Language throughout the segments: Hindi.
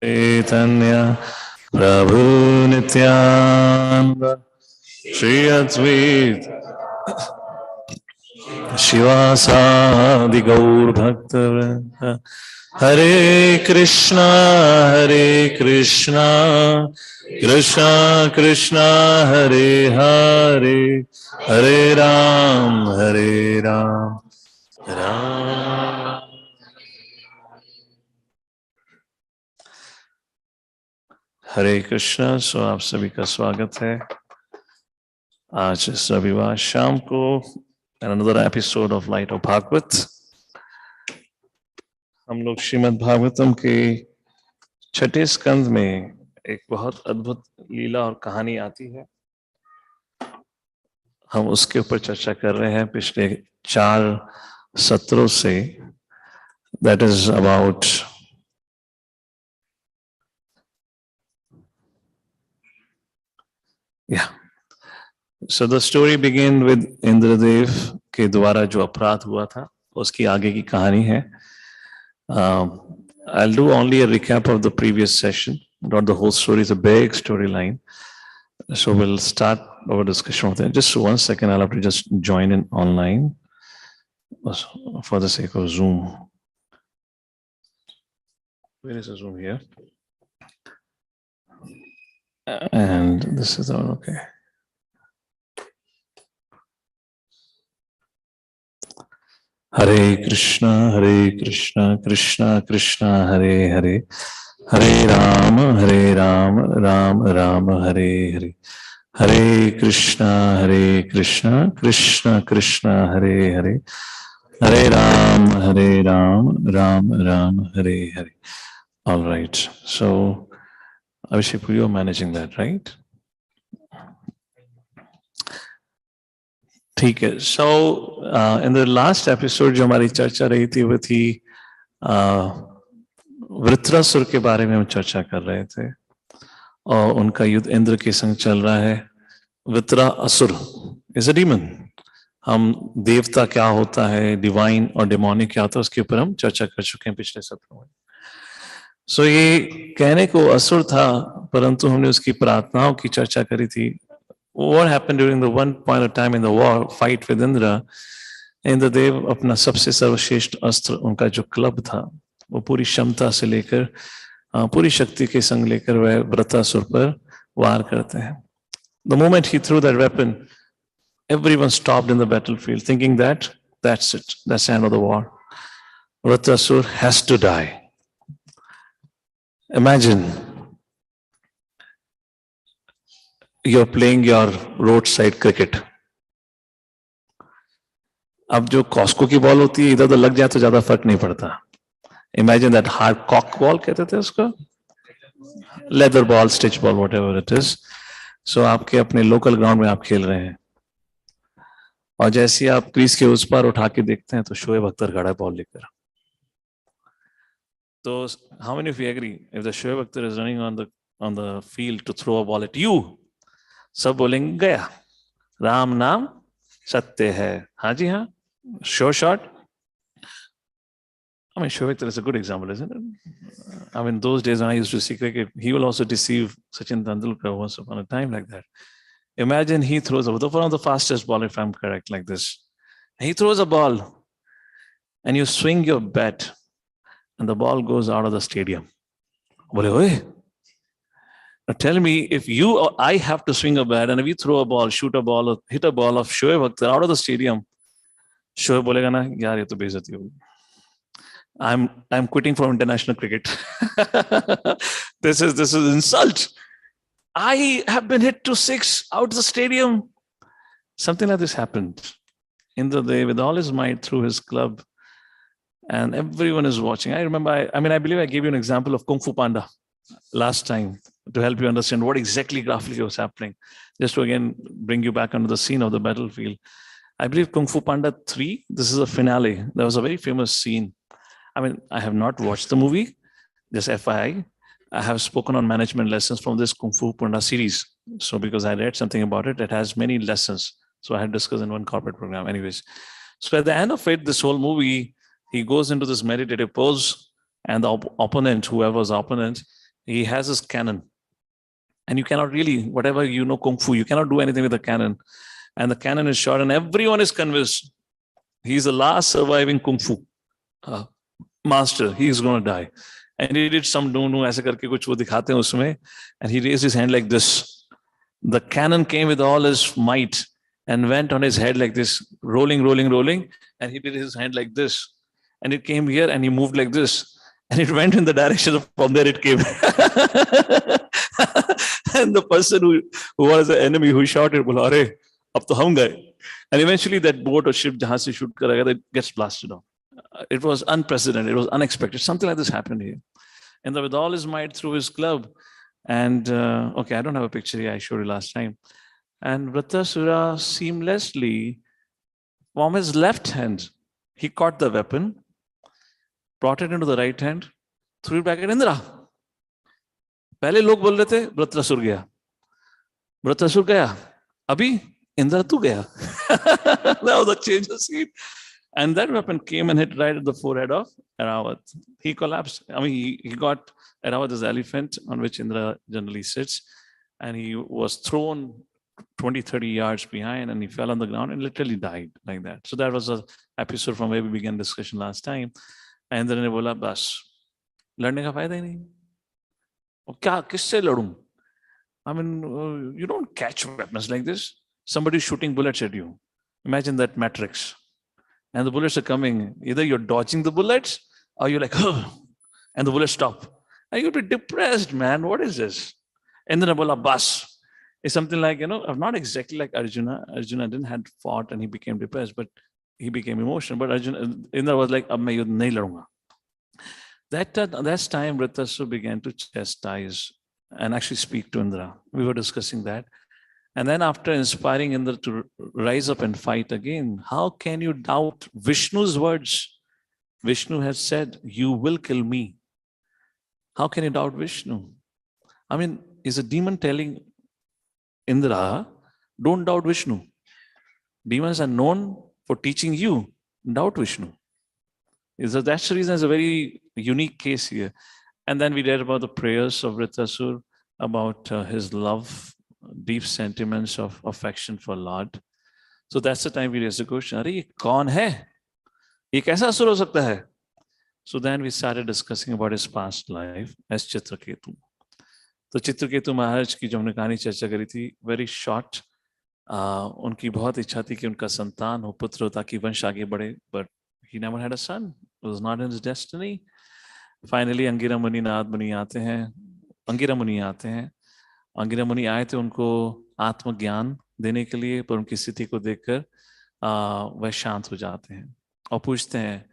Chaitanya Prabhu Nityananda Shri Advaita Shivasadi Gaur Bhakta Hare Krishna Krishna Krishna Hare Hare Hare Ram Ram हरे कृष्णा। सो आप सभी का स्वागत है आज इस रविवार शाम को another episode of Light of Bhagavat। हम लोग श्रीमद् भागवतम के छठे स्कंद में एक बहुत अद्भुत लीला और कहानी आती है, हम उसके ऊपर चर्चा कर रहे हैं पिछले 4 सत्रों से। That is about So the story begins with Indradev के द्वारा जो अपराध हुआ था उसकी आगे की कहानी है। I'll do only a recap of the previous session, not the whole story. It's a big storyline. So we'll start our discussion of that. Just 1 second, I'll have to just join in online for the sake of Zoom. Where is the Zoom here? And this is all okay. Hare Krishna Krishna Krishna Hare Hare Hare Ram Ram Hare Hare Hare Krishna Krishna Krishna Hare Hare Hare Ram Ram Hare Hare. All right, so Abhishek, you are managing that, right? ठीक है। So in the last episode जो हमारी चर्चा रही थी वो थी वृत्रासुर के बारे में हम चर्चा कर रहे थे और उनका युद्ध इंद्र के संग चल रहा है। Vritrasura is a demon. हम देवता क्या होता है, डिवाइन और डेमोनिक क्या होता है, उसके ऊपर हम चर्चा कर चुके हैं पिछले सत्रों में। So ये कहने को असुर था परंतु हमने उसकी प्रार्थनाओं की चर्चा करी थी। What happened during the one point of time in the war fight with Indra? Indradev अपना सबसे सर्वश्रेष्ठ अस्त्र, उनका जो क्लब था, वो पूरी क्षमता से लेकर पूरी शक्ति के संग लेकर वह वृत्रासुर पर वार करते हैं। The moment he threw that weapon, everyone stopped in the battlefield, thinking that that's it, that's the end of the war. Vೃत्राಸುर has to die. Imagine you're playing your roadside cricket. अब जो कॉस्को की बॉल होती है इधर तो लग जाए तो ज्यादा फर्क नहीं पड़ता। Imagine that hard cock ball कहते थे उसको, leather ball, stitch ball, whatever it is. So आपके अपने लोकल ग्राउंड में आप खेल रहे हैं और जैसे आप क्रीज के उस पार उठा के देखते हैं तो शोएब अख्तर खड़ा है बॉल लेकर। तो how many of you agree if the Shoaib Akhtar is running on the field to throw a ball at you, सब बोलेंगे गया, राम नाम सत्य है। हाँ जी हाँ, sure shot. I mean, Shoaib Akhtar is a good example, isn't it? I mean, those days when I used to see cricket, he will also deceive Sachin Tendulkar once upon a time like that. Imagine he throws one of the fastest ball, if I'm correct, like this. He throws a ball and you swing your bat and the ball goes out of the stadium. Now tell me, if you or I have to swing a bat and if you throw a ball, shoot a ball, or hit a ball of Shoaib Akhtar out of the stadium, Shoaib bolega na, yaar ye to बेइज्जती होगी. I'm quitting from international cricket. This is insult. I have been hit to 6 out of the stadium. Something like this happened. Indradev with all his might threw his club and everyone is watching. I remember, I believe I gave you an example of Kung Fu Panda last time to help you understand what exactly graphically was happening. Just to again bring you back onto the scene of the battlefield. I believe Kung Fu Panda 3, this is a finale. There was a very famous scene. I have not watched the movie, just FYI. I have spoken on management lessons from this Kung Fu Panda series. So because I read something about it, it has many lessons. So I had discussed in one corporate program anyways. So at the end of it, this whole movie, he goes into this meditative pose and the opponent, whoever's opponent, He has his cannon. And you cannot really, whatever you know, Kung Fu, you cannot do anything with the cannon. And the cannon is shot, and everyone is convinced he's the last surviving Kung Fu master. He's going to die. And he did some no ऐसे करके कुछ वो दिखाते हैं उसमें, and he raised his hand like this. The cannon came with all his might and went on his head like this, rolling, and he did his hand like this. And it came here, and he moved like this. And it went in the direction of from there it came. And the person who was the enemy who shouted, बोला अरे अब तो हम गए. And eventually that boat or ship जहाँ से shoot करा गया, that gets blasted off. It was unprecedented. It was unexpected. Something like this happened here. And with all his might through his club. And okay, I don't have a picture here. I showed you last time. And Vritrasura seamlessly, from his left hand, he caught the weapon, brought it into the right hand, threw it back at Indra. पहले लोग बोल रहे थे वृत्रासुर गया, वृत्रासुर गया, अभी इंद्र तू गया. That was a change of scene. And that weapon came and hit right at the forehead of Airavat. He collapsed. I mean, he got Airavat, this elephant on which Indra generally sits, and he was thrown 20-30 yards behind, and he fell on the ground and literally died like that. So that was an episode from where we began discussion last time. And Indra ने बोला बस लड़ने का फायदा ही नहीं. और क्या किससे लड़ूं? I mean, you don't catch weapons like this. Somebody shooting bullets at you. Imagine that matrix. And the bullets are coming. Either you're dodging the bullets or you're like, oh, and the bullets stop. And you'll be depressed, man. What is this? And then Abola bus is something like, not exactly like Arjuna. Arjuna didn't had fought and he became depressed, but he became emotional. But Indra was like, ab main yudh nahi ladunga. That time Vritrasura began to chastise and actually speak to Indra. We were discussing that. And then after inspiring Indra to rise up and fight again, how can you doubt Vishnu's words? Vishnu has said, you will kill me. How can you doubt Vishnu? I mean, is a demon telling Indra, don't doubt Vishnu? Demons are known for teaching you, doubt Vishnu. That's the reason it's a very unique case here. And then we read about the prayers of Vritrasura, about his love, deep sentiments of affection for Lord. So that's the time we raised the question, अरे ये कौन है? ये कैसा असुर हो सकता है? So then we started discussing about his past life as Chitraketu. तो चित्रकेतु महाराज की जो हमने कहानी चर्चा करी थी, very short. उनकी बहुत इच्छा थी कि उनका संतान हो, पुत्र हो, ताकि वंश आगे बढ़े, but he never had a son. It was not in his destiny. Finally, Angira मुनि नारद मुनि आते हैं. अंगिरा मुनि आते हैं. अंगिरा मुनि आए थे उनको आत्मज्ञान देने के लिए, पर उनकी स्थिति को देखकर वह शांत हो जाते हैं और पूछते हैं,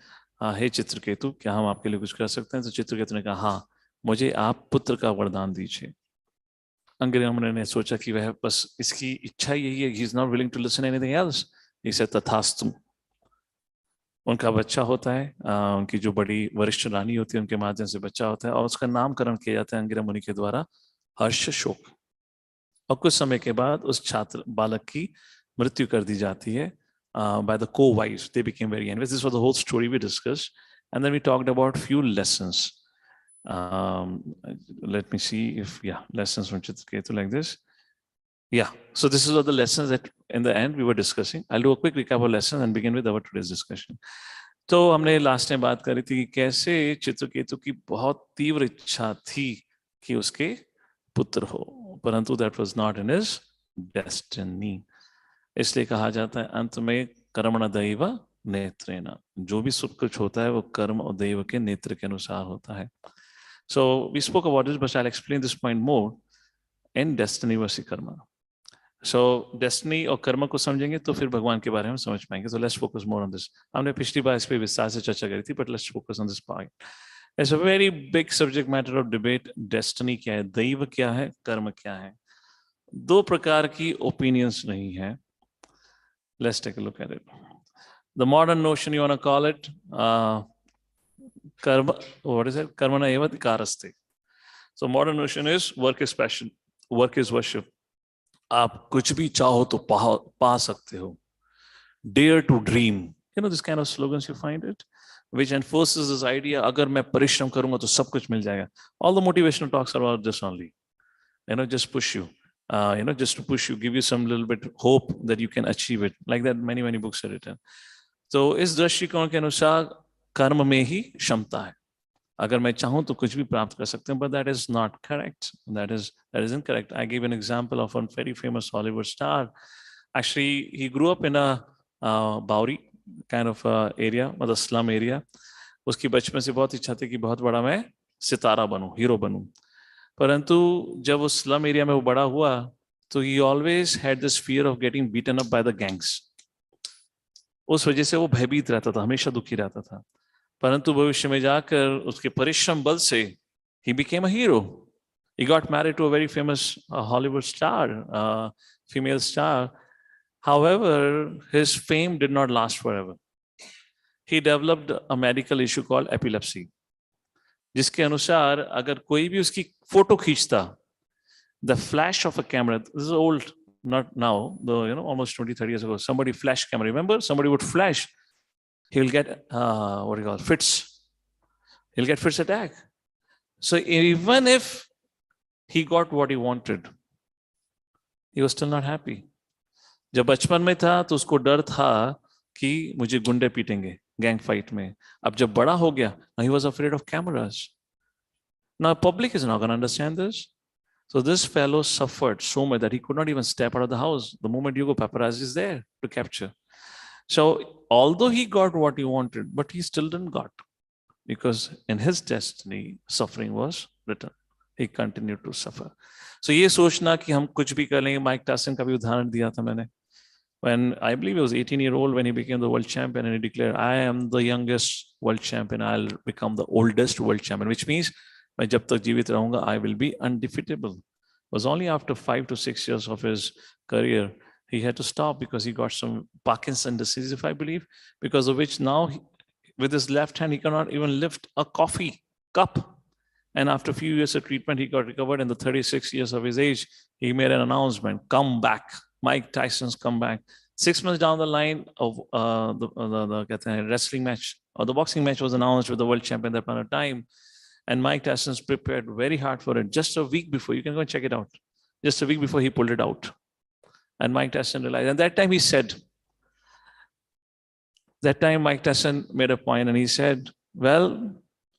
हे चित्रकेतु, क्या हम आपके लिए कुछ कर सकते हैं? तो चित्रकेतु ने कहा, हाँ, मुझे आप पुत्र का वरदान दीजिए. अंगिरा मुनि ने सोचा कि वह बस इसकी इच्छा यही है, he is not willing to listen anything else. He said, तथास्तु. उनका बच्चा होता है, उनकी जो बड़ी वरिष्ठ रानी होती है उनके माध्यम से बच्चा होता है और उसका नामकरण किया जाता है अंगिरा मुनि के द्वारा हर्ष शोक. और कुछ समय के बाद उस छात्र बालक की मृत्यु कर दी जाती है by the co-wives. They became very envious. This was the whole story we discussed, and then we talked about few lessons. Let me see if lessons from Chitraketu like this. So this is all the lessons that in the end we were discussing. I'll do a quick recap of lessons and begin with our today's discussion. तो हमने लास्ट टाइम बात करी थी कि कैसे चित्रकेतु की बहुत तीव्र इच्छा थी कि उसके पुत्र हो, परंतु that was not in his destiny. इसलिए कहा जाता है अंत में कर्मण दैव नेत्रेण. जो भी सब कुछ होता है वो कर्म और दैव के नेत्र के अनुसार होता है. So we spoke about this, but I'll explain this point more in destiny versus karma. So destiny और कर्म को समझेंगे तो फिर भगवान के बारे में समझ पाएंगे. So let's focus more on this. हमने पिछली बार इस पे विस्तार से चर्चा करी थी, but let's focus on this point. It's a very big subject matter of debate. Destiny क्या है, दैव क्या है, कर्म क्या है. दो प्रकार की opinions नहीं है. Let's take a look at it. The modern notion, you want to call it karma. What is it? Karmana eva adhikaraste. So modern notion is work is passion, work is worship. आप कुछ भी चाहो तो पा सकते हो. Dare to dream. You know this kind of slogans, you find it. which enforces this idea, agar main parishram karunga to sab kuch mil jayega. All the motivational talks are about this only. Just push you. Just to push you, give you some little bit hope that you can achieve it. Like that, many, many books are written. So, इस दृष्टिकोण के अनुसार कर्म में ही क्षमता है. अगर मैं चाहूं तो कुछ भी प्राप्त कर सकते हैं, but that is not correct. That is incorrect. I gave an example of a very famous Hollywood star. Actually, he grew up in a Bowery kind of area, मतलब slum area. उसकी बचपन से बहुत इच्छा थी कि बहुत बड़ा मैं सितारा बनूं, हीरो बनूं. परंतु जब वो स्लम एरिया में वो बड़ा हुआ तो he always had this fear of getting beaten up by the gangs. उस वजह से वो भयभीत रहता था, हमेशा दुखी रहता था. परंतु भविष्य में जाकर उसके परिश्रम बल से he became a hero. He got married to a very famous Hollywood star, female star. However, his fame did not last forever. He developed a medical issue called epilepsy, जिसके अनुसार अगर कोई भी उसकी फोटो खींचता, the flash of a camera, this is old, not now, though, almost 20-30 years ago, somebody flash camera, remember, somebody would flash, he'll get fits, he'll get fits attack. So even if he got what he wanted, he was still not happy. जब बचपन में था तो उसको डर था कि मुझे गुंडे पीटेंगे गैंग फाइट में. अब जब बड़ा हो गया, he was afraid of cameras. Now public is not going to understand this. So this fellow suffered so much that he could not even step out of the house. The moment you go, paparazzi is there to capture. So although he got what he wanted, but he still didn't got, because in his destiny, suffering was written. He continued to suffer. So ये सोचना कि हम कुछ भी कर लेंगे, माइक टायसन का भी उदाहरण दिया था मैंने. When I believe he was 18-year-old when he became the world champion, and he declared, I am the youngest world champion, I'll become the oldest world champion, which means मैं जब तक जीवित रहूंगा, I will be undefeatable. It was only after 5 to 6 years of his career, he had to stop because he got some Parkinson's disease, if I believe, because of which now with his left hand, he cannot even lift a coffee cup. And after a few years of treatment, he got recovered. In the 36 years of his age, he made an announcement, come back. Mike Tyson's come back. 6 months down the line of the wrestling match or the boxing match was announced with the world champion at that point of time. And Mike Tyson's prepared very hard for it. Just a week before, you can go and check it out. Just a week before he pulled it out. And Mike Tyson realized, and that time he said, Mike Tyson made a point and he said, well,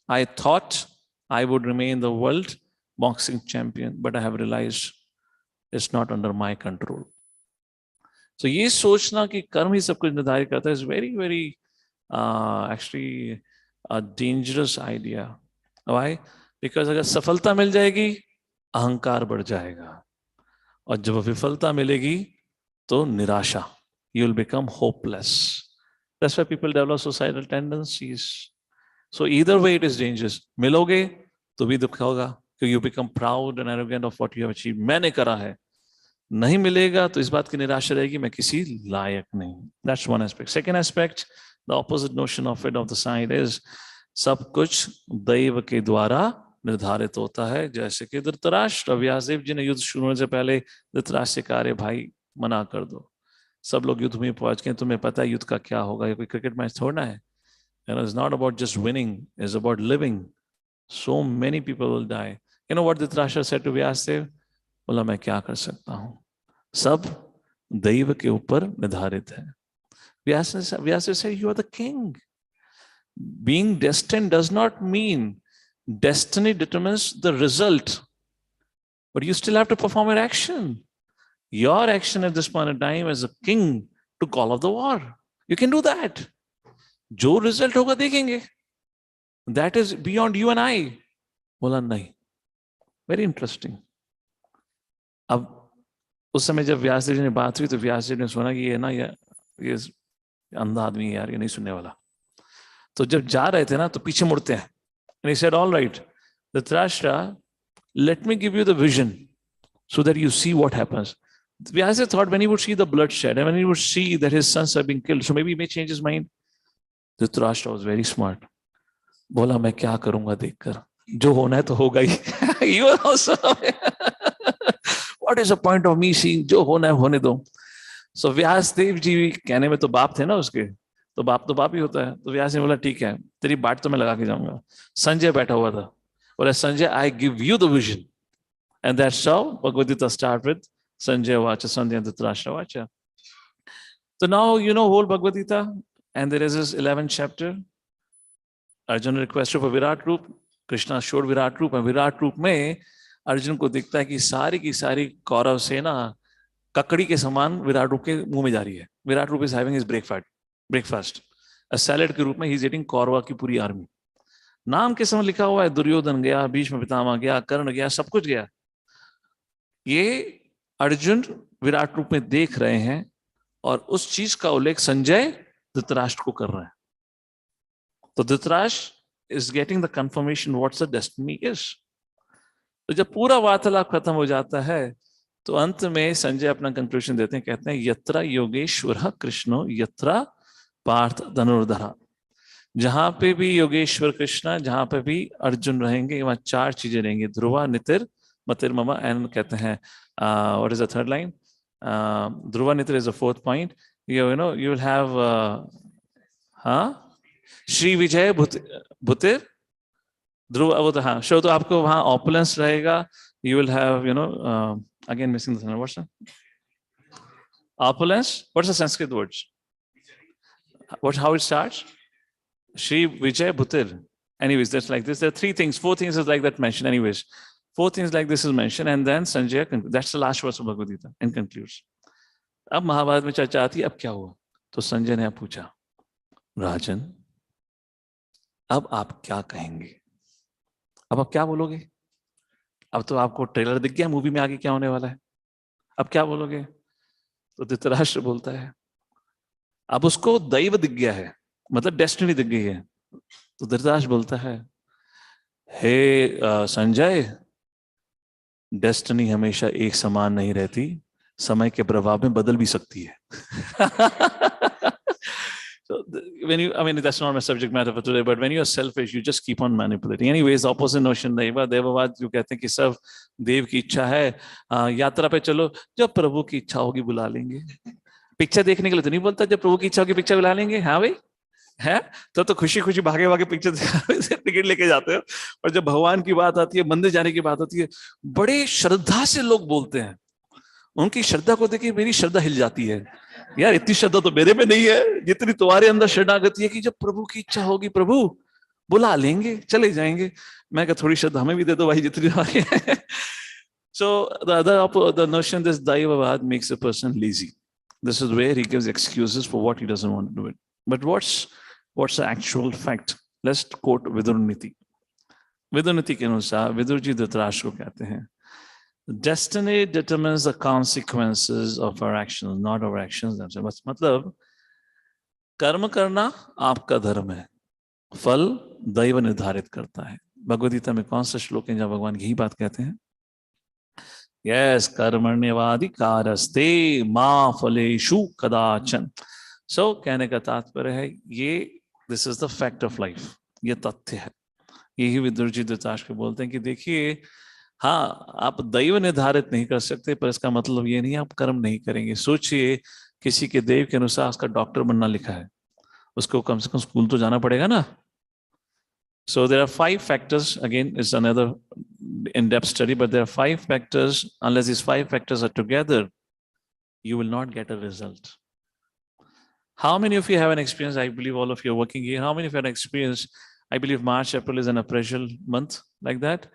I thought I would remain the world boxing champion, but I have realized it's not under my control. So ये सोचना कि कर्म ही सब कुछ निर्धारित करता है is very, very actually a dangerous idea. Why? Because अगर सफलता मिल जाएगी, अहंकार बढ़ जाएगा. और जब विफलता मिलेगी, तो निराशा. You will become hopeless. That's why people develop suicidal tendencies. So either way it is dangerous. मिलोगे तो भी दुख होगा, because you become proud and arrogant of what you have achieved. मैंने करा है. नहीं मिलेगा तो इस बात की निराशा रहेगी, मैं किसी लायक नहीं. That's one aspect. Second aspect, the opposite notion of it, of the side is, सब कुछ दैव के द्वारा निर्धारित होता है. जैसे कि धृतराष्ट्र, व्यासदेव जी ने युद्ध शुरू होने से पहले धृतराष्ट्र से कहा, भाई मना कर दो, सब लोग युद्ध में पहुंच गए, तुम्हें पता है युद्ध का क्या होगा, ये कोई क्रिकेट मैच थोड़ा है. It's not about just winning, it's about living. So many people will die. You know what Dhritarashtra said to Vyasdev? बोला मैं क्या कर सकता हूँ, सब दैव के ऊपर निर्धारित है. Vyasdev said, you are the king. Being destined does not mean destiny determines the result, but you still have to perform your action. Your action at this point in time as a king to call off the war. You can do that. जो result होगा देखेंगे. That is beyond you and I. बोला नहीं. Very interesting. अब उस समय जब व्यासदेव जी ने बात हुई तो व्यासदेव ने सुना कि ये ना ये अंधा आदमी है यार, ये नहीं सुनने वाला. तो जब जा रहे थे ना तो पीछे मुड़ते हैं. And he said, all right, Dhritarashtra, let me give you the vision so that you see what happens. Vyasa thought when he would see the bloodshed and when he would see that his sons are being killed, so maybe he may change his mind. Dhritarashtra was very smart. बोला मैं क्या करूंगा देखकर, जो होना है तो होगा ही. He was also, what is the point of me seeing, जो होना है होने दो. So Vyasdev जी कहने में तो बाप थे ना उसके, तो बाप ही होता है। तो व्यास ने बोला ठीक है, तेरी बाट तो मैं लगा के जाऊंगा। संजय बैठा हुआ था, बोला Sanjay I give you the vision, and that's how Bhagavad Gita start with Sanjay वाच संध्या धृतराष्ट्र वाच। So now you know whole Bhagavad Gita, and there is this 11th chapter. Arjuna requested for Virat रूप, कृष्णा showed विराट रूप, और विराट रूप में अर्जुन को दिखता है कि सारी की सारी कौरव सेना ककड़ी के समान विराट रूप के मुंह में जा रही है। विराट रूप is having his breakfast salad के रूप में, ही इज ईटिंग कौरवा की पूरी आर्मी। नाम के समय लिखा हुआ है दुर्योधन गया, भीष्म पितामह गया, कर्ण गया, सब कुछ गया। ये अर्जुन विराट रूप में देख रहे हैं, और उस चीज का उल्लेख संजय धृतराष्ट्र को कर रहे हैं। तो Dhritarashtra is getting the confirmation what's the destiny is. तो जब पूरा वार्तालाप खत्म हो जाता है, तो अंत में संजय अपना कंक्लूजन देते हैं, कहते हैं यत्रा योगेश्वर कृष्णो यत्रा पार्थ धनुर्धरा। जहां पे भी योगेश्वर कृष्ण, जहां पे भी अर्जुन रहेंगे, वहां चार चीजें रहेंगी, ध्रुवा नितिर मतिर ममा, एंड कहते हैं what is the third line, Dhruva नितिर is the fourth point, you will have Shri Vijay भूतिर ध्रुव, वो तो हाँ शो, तो आपको वहां ऑपुलेंस रहेगा, you will have again missing the what's opulence, what's the Sanskrit words, how it starts, Shri Vijay Bhutir. Anyways, that's like this. There are three things, four things is like that mentioned. Anyways, four things like this is mentioned, and then Sanjay, that's the last verse of Bhagavad Gita, and concludes. अब महाभारत में चर्चा आती है, अब क्या हुआ? तो संजय ने पूछा, राजन अब आप क्या कहेंगे? अब आप क्या बोलोगे? अब तो आपको ट्रेलर दिख गया मूवी में आगे क्या होने वाला है, अब क्या बोलोगे? तो धृतराष्ट्र बोलता है, अब उसको दैव दिख गया है, मतलब डेस्टिनी दिख गई है। तो धृतराष्ट्र बोलता है, हे संजय, डेस्टिनी हमेशा एक समान नहीं रहती, समय के प्रभाव में बदल भी सकती है। So when you, I mean, that's not my subject matter for today, but when you're selfish, you just keep on manipulating. Anyways, opposite notion देववाद जो कहते हैं कि सब देव की इच्छा है, यात्रा पे चलो, जब प्रभु की इच्छा होगी बुला लेंगे। पिक्चर देखने के लिए तो नहीं बोलता, जब प्रभु की इच्छा होगी पिक्चर बुला लेंगे। हाँ भाई, है तो खुशी खुशी भागे भागे पिक्चर टिकट लेके जाते हो। और जब भगवान की बात आती है, मंदिर जाने की बात आती है, बड़े श्रद्धा से लोग बोलते हैं। उनकी श्रद्धा को देखिए मेरी श्रद्धा हिल जाती है, यार इतनी श्रद्धा तो मेरे में नहीं है जितनी तुम्हारे अंदर शरणागति है कि जब प्रभु की इच्छा होगी प्रभु बुला लेंगे, चले जाएंगे। मैं कहा थोड़ी श्रद्धा हमें भी दे दो भाई जितनी हमारी है। So the notion this Daivavad makes a person lazy. This is where he gives excuses for what he doesn't want to do it. But what's the actual fact? Let's quote Vidur Niti. Vidur Niti के अनुसार विदुर जी धृतराष्ट्र को कहते हैं, Destiny determines the consequences of our actions, not our actions themselves. मतलब कर्म करना आपका धर्म है, फल दैव निर्धारित करता है। भगवद गीता में कौन सा श्लोक है जहाँ भगवान यही बात कहते हैं? यस, कर्मण्यवाधिकारस्ते मा फलेषु कदाचन। सो कहने का तात्पर्य है ये, this is the fact of life, ये तथ्य है। यही विदुर जी धृतराष्ट्र को बोलते हैं कि देखिए, हाँ आप दैव निर्धारित नहीं कर सकते, पर इसका मतलब ये नहीं आप कर्म नहीं करेंगे। सोचिए, किसी के देव के अनुसार उसका डॉक्टर बनना लिखा है, उसको कम से कम स्कूल तो जाना पड़ेगा ना। So there are 5 factors. Again, it's another in-depth study, but there are 5 factors. Unless these 5 factors are together, you will not get a result. How many of you have an experience? I believe all of you are working here. How many of you have an experience? I believe March, April is an appraisal month like that.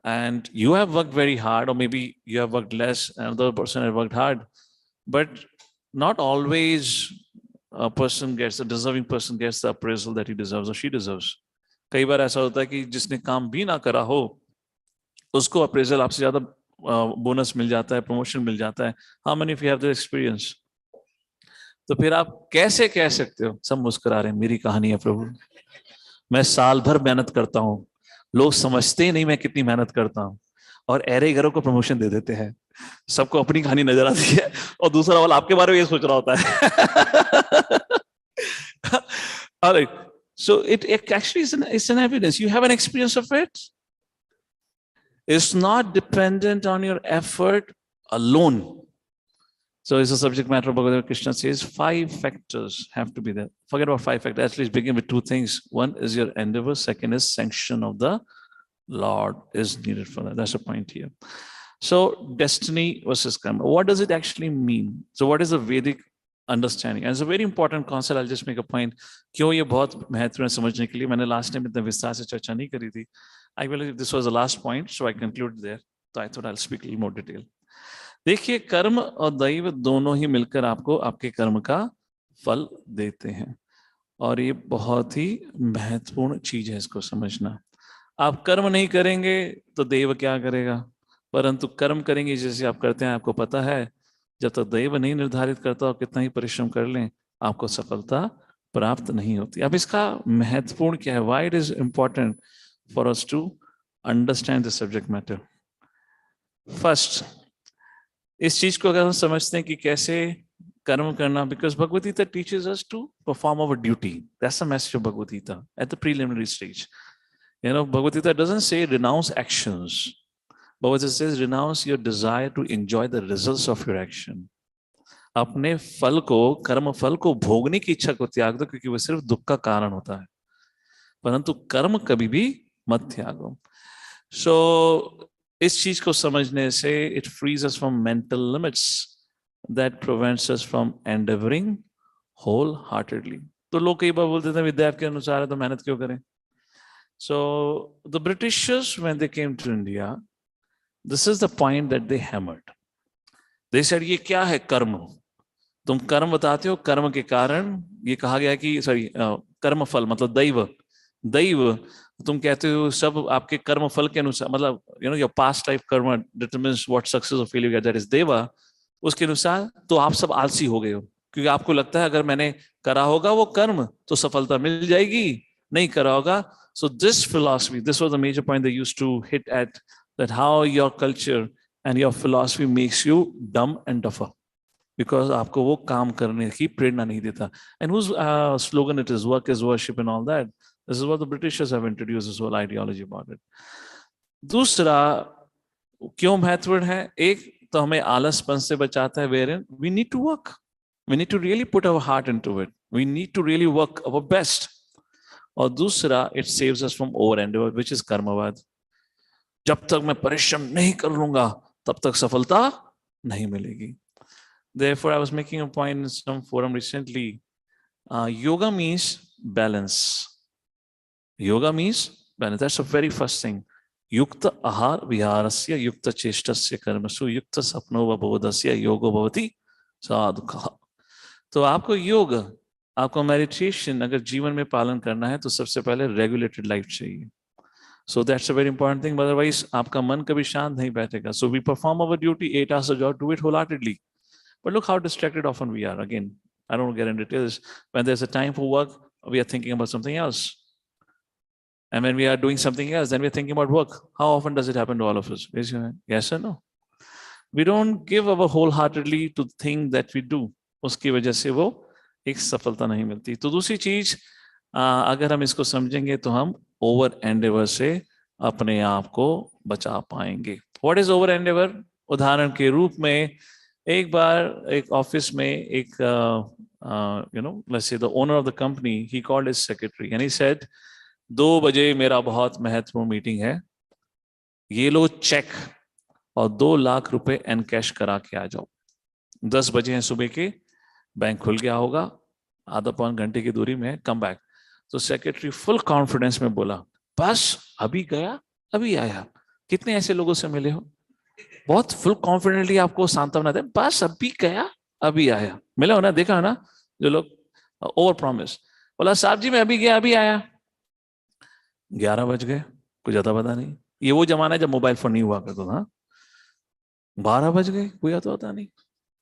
And you have worked very hard, or maybe you have worked less, another person has worked hard. But not always a deserving person gets the appraisal that he deserves or she deserves. कई बार ऐसा होता है कि जिसने काम भी ना करा हो उसको अप्रेजल आपसे ज्यादा बोनस मिल जाता है, प्रमोशन मिल जाता है। How many of you have this experience? तो फिर आप कैसे कह सकते हो? सब मुस्कुरा रहे हैं, मेरी कहानी है प्रभु, मैं साल भर मेहनत करता हूँ, लोग समझते ही नहीं मैं कितनी मेहनत करता हूँ, और ऐरे घरों को प्रमोशन दे देते हैं। सबको अपनी कहानी नजर आती है और दूसरा वाला आपके बारे में ये सोच रहा होता है। Alright. So it actually is an evidence. You have an experience of it. It's not dependent on your effort alone. So it's a subject matter of Bhagavad Krishna says 5 factors have to be there. Forget about 5 factors. At least begin with 2 things. One is your endeavor. Second is sanction of the Lord is needed for that. That's the point here. So destiny versus karma. What does it actually mean? So what is the Vedic understanding? And it's a very important concept. I'll just make a point. क्यों ये बहुत महत्वपूर्ण समझने के लिए मैंने last time इतना विस्तार से चर्चा नहीं करी थी. I believe this was the last point, so I conclude there. So I thought I'll speak a little more detail. देखिए कर्म और दैव दोनों ही मिलकर आपको आपके कर्म का फल देते हैं और ये बहुत ही महत्वपूर्ण चीज है इसको समझना. आप कर्म नहीं करेंगे तो दैव क्या करेगा, परंतु कर्म करेंगे जैसे आप करते हैं. आपको पता है जब तक दैव नहीं निर्धारित करता और कितना ही परिश्रम कर लें आपको सफलता प्राप्त नहीं होती. अब इसका महत्वपूर्ण क्या है, why it is important for us to understand the subject matter. First, इस चीज को अगर हम समझते हैं कि कैसे कर्म करना, because Bhagavad Gita teaches us to perform our duty. That's the message of Bhagavad Gita at the preliminary stage. You know, Bhagavad Gita doesn't say renounce actions. Bhagavad Gita says renounce your desire to enjoy the results of your action. अपने फल को, कर्म फल को भोगने की इच्छा को त्याग दो क्योंकि वह सिर्फ दुख का कारण होता है, परंतु कर्म कभी भी मत त्यागो. So इस चीज को समझने से it frees us from mental limits that prevents us from endeavoring wholeheartedly. तो लोग कई बार बोलते थे विद्या के अनुसार है तो मेहनत क्यों करें. So the Britishers, when they came to India, this is the point that they hammered. They said, ये क्या है कर्म, तुम कर्म बताते हो, कर्म के कारण ये कहा गया कि कर्म फल मतलब दैव, दैव तुम कहते हो सब आपके कर्म फल के अनुसार, मतलब your past life karma determines what success or failure you get, that is देवा, उसके अनुसार तो आप सब आलसी हो गए हो क्योंकि आपको लगता है अगर मैंने करा होगा वो कर्म तो सफलता मिल जाएगी, नहीं करा होगा. So this philosophy, this was the major point they used to hit at, that how your culture and your philosophy makes you dumb and duffer because आपको वो काम करने की प्रेरणा नहीं देता. And whose slogan it is, work is worship and all that. This is what the Britishers have introduced, this whole ideology about it. दूसरा क्यों महत्वपूर्ण है, एक तो हमें आलसपन से बचाता है, wherein we need to work, we need to really put our heart into it, we need to really work our best. और दूसरा it saves us from over endeavor, which is कर्मवाद. जब तक मैं परिश्रम नहीं कर लूंगा तब तक सफलता नहीं मिलेगी. Therefore, I was making a point in some forum recently. Yoga means balance. Yoga means balance. That's the very first thing. Yukta ahar viharasya yukta cheshtasya karmasu yukta sapno vabodhasya yogo bhavati sadhukha. तो आपको योग, आपको मेडिटेशन अगर जीवन में पालन करना है तो सबसे पहले रेगुलेटेड लाइफ चाहिए. So that's a very important thing, otherwise आपका मन कभी शांत नहीं बैठेगा. So we perform our duty 8 hours a job, do it wholeheartedly, but look how distracted often we are. Again, I don't get into details. When there's a time for work, we are thinking about something else, and when we are doing something else, then we're thinking about work. How often does it happen to all of us? Yes or no? We don't give our wholeheartedly to the thing that we do. उसकी वजह से वो एक सफलता नहीं मिलती. तो दूसरी चीज अगर हम इसको समझेंगे तो हम ओवर एंडेवर से अपने आप को बचा पाएंगे. What is over Endeavour? उदाहरण के रूप में एक बार एक ऑफिस में एक let's say the owner of the company, he called his secretary and he said 2 बजे मेरा बहुत महत्वपूर्ण मीटिंग है, ये लो चेक और 2 लाख रुपए एन कैश करा के आ जाओ. 10 बजे हैं सुबह के, बैंक खुल गया होगा, आधा पौन घंटे की दूरी में, कम बैक. तो सेक्रेटरी फुल कॉन्फिडेंस में बोला, बस अभी गया अभी आया. कितने ऐसे लोगों से मिले हो बहुत फुल कॉन्फिडेंटली आपको सांत्वना दे, बस अभी गया अभी आया. मिला हो ना, देखा है ना जो लोग ओवर प्रॉमिस. बोला साहब जी मैं अभी गया अभी आया. 11 बज गए, कुछ ज्यादा पता नहीं. ये वो जमाना है जब मोबाइल फोन नहीं हुआ करता था. 12 बज गए, कोई आता होता नहीं.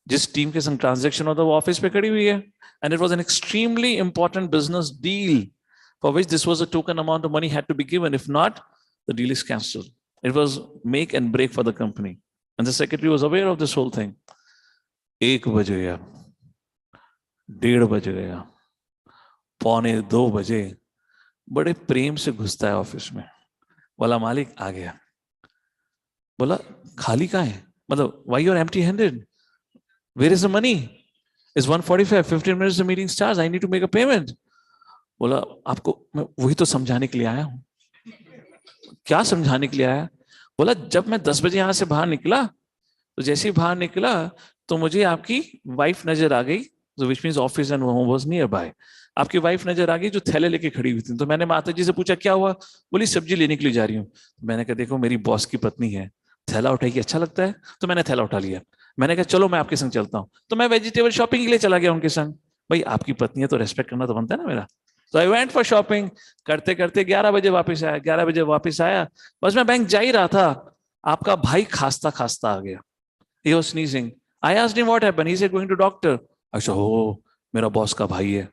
जिस टीम के संग ट्रांजैक्शन होता है वो ऑफिस पे खड़ी हुई है. And it was an extremely important business deal for which this was a token amount of money had to be given, if not the deal is cancelled. It was make and break for the company and the secretary was aware of this whole thing. 1 बज गया, 1:30 बज गया, 1:45 बजे, बड़े प्रेम से घुसता है ऑफिस में. बोला मालिक आ गया. बोला खाली कहाँ है, मतलब why you are empty handed? Where is the money? It's 1:45, 15 minutes the meeting starts. I need to make a payment. बोला आपको मैं वही तो समझाने के लिए आया हूँ. क्या समझाने के लिए आया? बोला जब मैं 10 बजे यहां से बाहर निकला तो जैसे ही बाहर निकला तो मुझे आपकी वाइफ नजर आ गई, which means office and home was near by. आपकी वाइफ नजर आ गई जो थैले लेके खड़ी हुई थी. तो मैंने माता जी से पूछा क्या हुआ? बोली सब्जी लेने के लिए जा रही हूँ. तो मैंने कहा देखो मेरी बॉस की पत्नी है, थैला उठाएगी अच्छा लगता है. तो मैंने थैला उठा लिया. मैंने कहा चलो मैं आपके संग चलता हूँ. तो मैं वेजिटेबल शॉपिंग के लिए चला गया उनके संग. भाई आपकी पत्नी है तो रेस्पेक्ट करना तो बनता है ना मेरा. तो आई वेंट फॉर शॉपिंग. करते करते 11 बजे वापस आया. 11 बजे वापस आया, बस मैं बैंक जा ही रहा था, आपका भाई खांसता खांसता आ गया. He was sneezing. I asked him what happened. He said going to doctor. अच्छा हो मेरा बॉस का भाई है,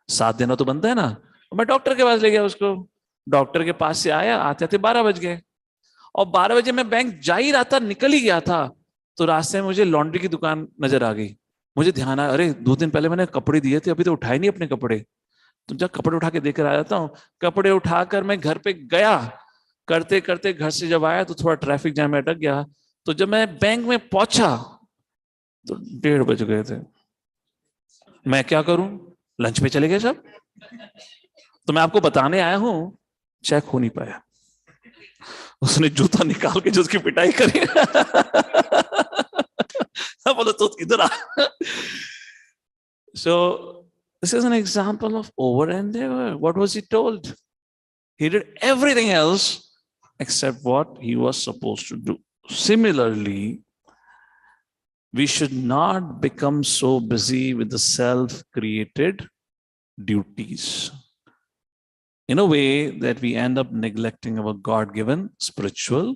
साथ देना तो बनता है ना. मैं डॉक्टर के पास ले गया उसको. डॉक्टर के पास से आया, आते आते 12 बज गए. और 12 बजे मैं बैंक जा ही रहा था, निकल ही गया था, तो रास्ते में मुझे लॉन्ड्री की दुकान नजर आ गई. मुझे ध्यान आया अरे 2 दिन पहले मैंने कपड़े दिए थे, अभी तो उठाए नहीं अपने कपड़े. तो जब कपड़े उठा के देकर आ जाता हूँ. कपड़े उठाकर मैं घर पे गया. करते करते घर से जब आया तो थोड़ा ट्रैफिक जाम में अटक गया. तो जब मैं बैंक में पहुंचा तो 1:30 बज गए थे. मैं क्या करूं, लंच पे चले गए सब. तो मैं आपको बताने आया हूं चेक हो नहीं पाया. उसने जूता निकाल के जो उसकी पिटाई करी. बोलो तो इधर आ. So this is an example of over endeavor. What was he told? He did everything else except what he was supposed to do. Similarly, we should not become so busy with the self-created duties in a way that we end up neglecting our God-given spiritual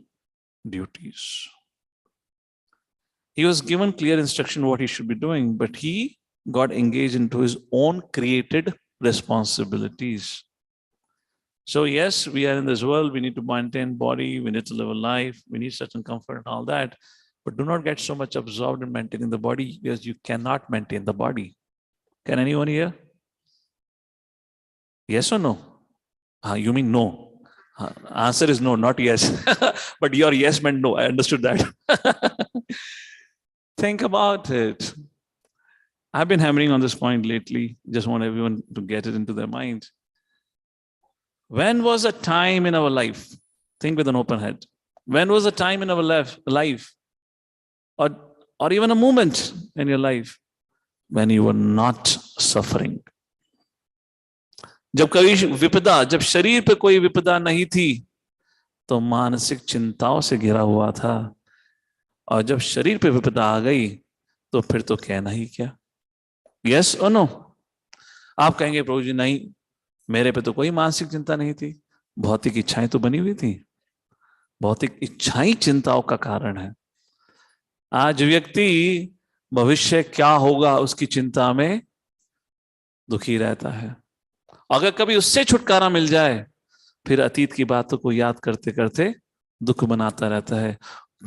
duties. He was given clear instruction what he should be doing, but he got engaged into his own created responsibilities. So yes, we are in this world, we need to maintain body, we need to live a life, we need certain comfort and all that, but do not get so much absorbed in maintaining the body because you cannot maintain the body. Can anyone here? Yes or no? You mean no? Answer is no, not yes. But your yes meant no, I understood that. Think about it. I've been hammering on this point lately, just want everyone to get it into their mind. When was a time in our life, think with an open head, when was a time in our life or even a moment in your life when you were not suffering? जब कभी विपदा, जब शरीर पे कोई विपदा नहीं थी तो मानसिक चिंताओं से घिरा हुआ था, और जब शरीर पे विपदा आ गई तो फिर तो कहना ही क्या. यस और नो? आप कहेंगे प्रभु जी नहीं, मेरे पे तो कोई मानसिक चिंता नहीं थी, भौतिक इच्छाएं तो बनी हुई थी. भौतिक इच्छाएं चिंताओं का कारण है. आज व्यक्ति भविष्य क्या होगा उसकी चिंता में दुखी रहता है. अगर कभी उससे छुटकारा मिल जाए फिर अतीत की बातों को याद करते करते दुख बनाता रहता है.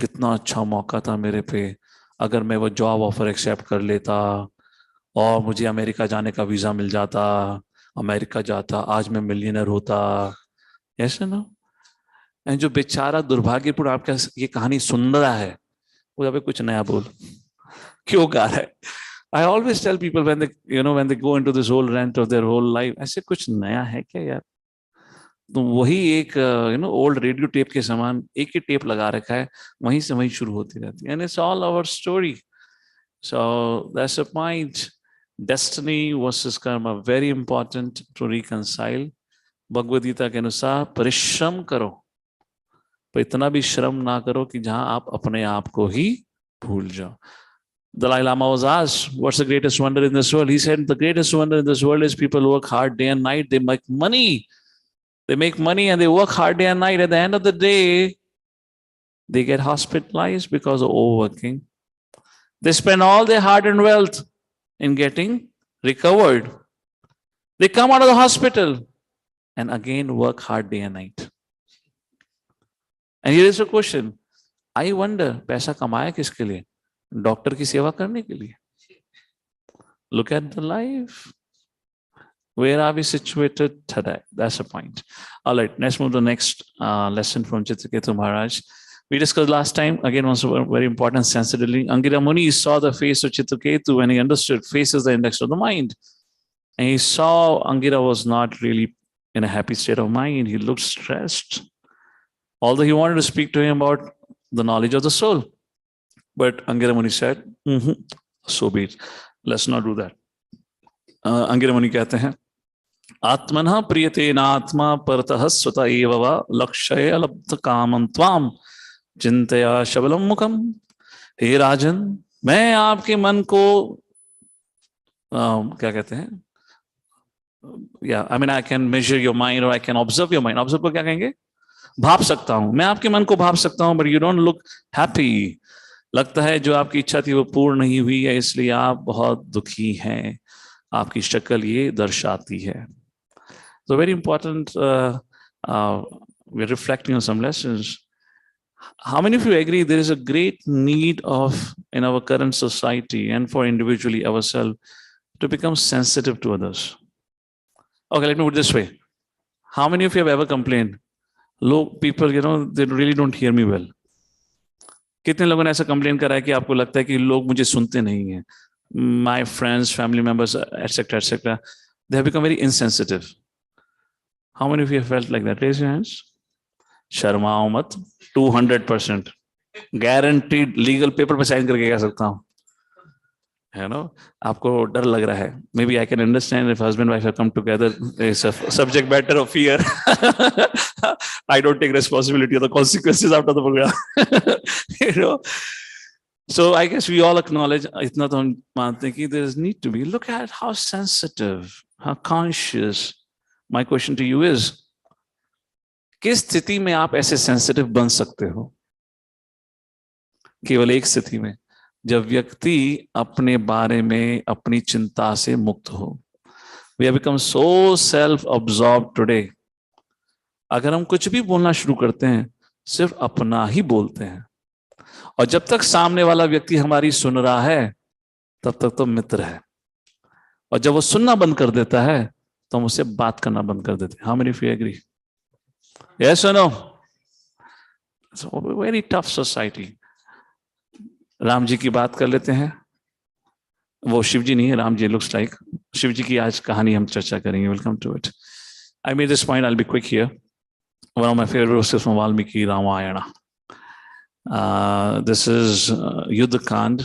कितना अच्छा मौका था मेरे पे, अगर मैं वो जॉब ऑफर एक्सेप्ट कर लेता और मुझे अमेरिका जाने का वीजा मिल जाता, अमेरिका जाता, आज मैं मिलियनर होता. ऐसे ना. एंड जो बेचारा दुर्भाग्यपूर्ण आपका ये कहानी सुन रहा है वो अभी कुछ नया बोल क्यों गा रहा है. I always tell people when they go into this whole rant of their whole life, ऐसे कुछ नया है क्या यार? तो वही एक ओल्ड रेडियो टेप के समान एक ही टेप लगा रखा है, वहीं से वहीं शुरू होती रहती है. And it's all our story. So that's a point. Destiny versus karma are very important to reconcile. Bhagavad Gita के अनुसार परिश्रम करो पर इतना भी श्रम ना करो कि जहां आप अपने आप को ही भूल जाओ. Dalai Lama was asked, what's the greatest wonder in this world? He said, the greatest wonder in this world is people work hard day and night. They make money. They make money and they work hard day and night. At the end of the day, they get hospitalized because of overworking. They spend all their hard-earned wealth in getting recovered. They come out of the hospital and again work hard day and night. And here is a question. I wonder, पैसा कमाया किसके लिए? डॉक्टर की सेवा करने के लिए? Look at the life. Where are we situated today? That's the point. All right, let's move to the next lesson from Chitraketu Maharaj. We discussed last time, again, also very important sensitively. Angira Muni saw the face of Chitraketu and he understood face is the index of the mind. And he saw Angira was not really in a happy state of mind. He looked stressed. Although he wanted to speak to him about the knowledge of the soul. But Angira Muni said, so be it. Let's not do that. Angira Muni कहते हैं, आत्मनः प्रियते नात्मा परतः स्वतः एव वा लक्ष्य लब्ध कामं त्वाम चिंतया शबलम मुखम। हे राजन, मैं आपके मन को क्या कहते हैं, I mean I can measure your mind और I can observe your mind. Observe को क्या कहेंगे, भाप सकता हूं, मैं आपके मन को भाप सकता हूं, but you don't look happy. लगता है जो आपकी इच्छा थी वो पूर्ण नहीं हुई है, इसलिए आप बहुत दुखी हैं, आपकी शक्ल ये दर्शाती है। So very important, we're reflecting on some lessons. How many of you agree there is a great need of, in our current society and for individually ourselves, to become sensitive to others? Okay, let me put it this way. How many of you have ever complained? People, they really don't hear me well. कितने लोगों ने ऐसा कंप्लेन करा है कि आपको लगता है कि लोग मुझे सुनते नहीं हैं? My friends, family members, etc., etc., they have become very insensitive. How many of you have felt like that? Raise your hands. शर्माओ मत, 200% guaranteed, लीगल पेपर पे साइन करके कह सकता हूँ, है ना? आपको डर लग रहा है. Maybe I can understand if husband and wife have come together. It's a subject matter of fear. I don't take responsibility of the consequences after the program. So I guess we all acknowledge, इतना तो हम मानते हैं कि there is need to be. Look at how sensitive, how conscious. My question to you is, किस स्थिति में आप ऐसे सेंसिटिव बन सकते हो? केवल एक स्थिति में, जब व्यक्ति अपने बारे में, अपनी चिंता से मुक्त हो. We have become so self-absorbed today. अगर हम कुछ भी बोलना शुरू करते हैं, सिर्फ अपना ही बोलते हैं, और जब तक सामने वाला व्यक्ति हमारी सुन रहा है, तब तक तो मित्र है, और जब वो सुनना बंद कर देता है, तो हम उससे बात करना बंद कर देते हैं. How many of you agree? Yes or no? It's a very tough society. Ram ji की बात कर लेते हैं. वो शिव जी नहीं है, राम जी looks like. शिव जी की आज कहानी हम चर्चा करेंगे. We'll come to it. I made this point. I'll be quick here. One of my favorite verses from Valmiki Ramayana. This is युद्ध कांड.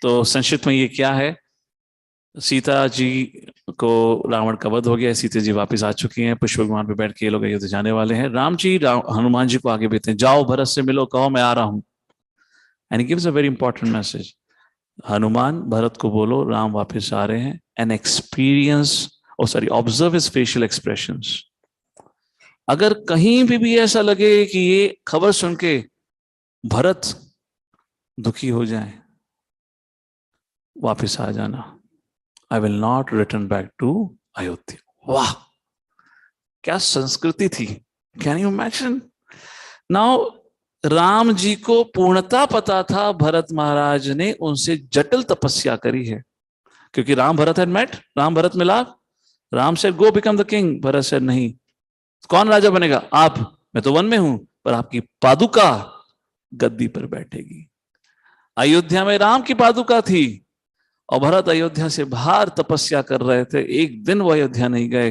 तो संक्षिप्त में ये क्या है? सीता जी को रावण का वध हो गया, सीता जी वापस आ चुकी हैं, पुष्प विमान पे बैठ के ये लोग युद्ध जाने वाले हैं. राम जी हनुमान जी को आगे भेजते हैं, जाओ भरत से मिलो, कहो मैं आ रहा हूं. And he gives a very important message. Hanuman Bharat को बोलो राम वापस आ रहे हैं, and observe his facial expressions. अगर कहीं भी ऐसा लगे कि ये खबर सुन के भरत दुखी हो जाए, वापस आ जाना. I will not return back to Ayodhya. वाह, क्या संस्कृति थी. Can you imagine? Now, Ram ji को पूर्णता पता था भरत महाराज ने उनसे जटिल तपस्या करी है, क्योंकि राम भरत had met, राम भरत मिला. Ram said go become the king. Bharat said नहीं. कौन राजा बनेगा? आप. मैं तो वन में हूं, पर आपकी पादुका गद्दी पर बैठेगी. अयोध्या में राम की पादुका थी, और भरत अयोध्या से बाहर तपस्या कर रहे थे. एक दिन वो अयोध्या नहीं गए.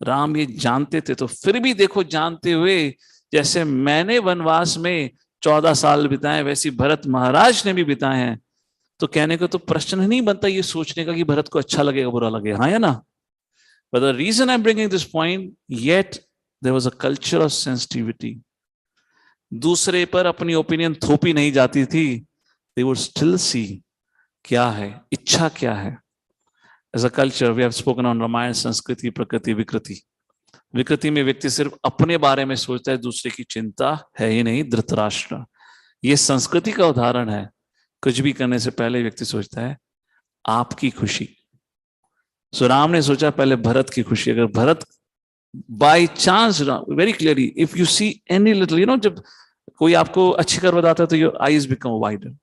राम ये जानते थे, तो फिर भी देखो, जानते हुए, जैसे मैंने वनवास में 14 साल बिताए, वैसे भरत महाराज ने भी बिताए हैं. तो कहने को तो प्रश्न नहीं बनता ये सोचने का कि भरत को अच्छा लगेगा बुरा लगेगा, हाँ या ना? But the reason I'm bringing this point, yet there was a culture of sensitivity. दूसरे पर अपनी ओपिनियन थोपी नहीं जाती थी. They would still see क्या है, इच्छा क्या है. As a culture, we have spoken on Ramayan, संस्कृति, प्रकृति, विकृति. विकृति में व्यक्ति सिर्फ अपने बारे में सोचता है, दूसरे की चिंता है ही नहीं. धृतराष्ट्र ये संस्कृति का उदाहरण है. कुछ भी करने से पहले व्यक्ति सोचता है आपकी खुशी. सो राम ने सोचा पहले भरत की खुशी. अगर Bharat by chance, very clearly, if you see any little, जब कोई आपको अच्छी कर बताता है तो your eyes become wider.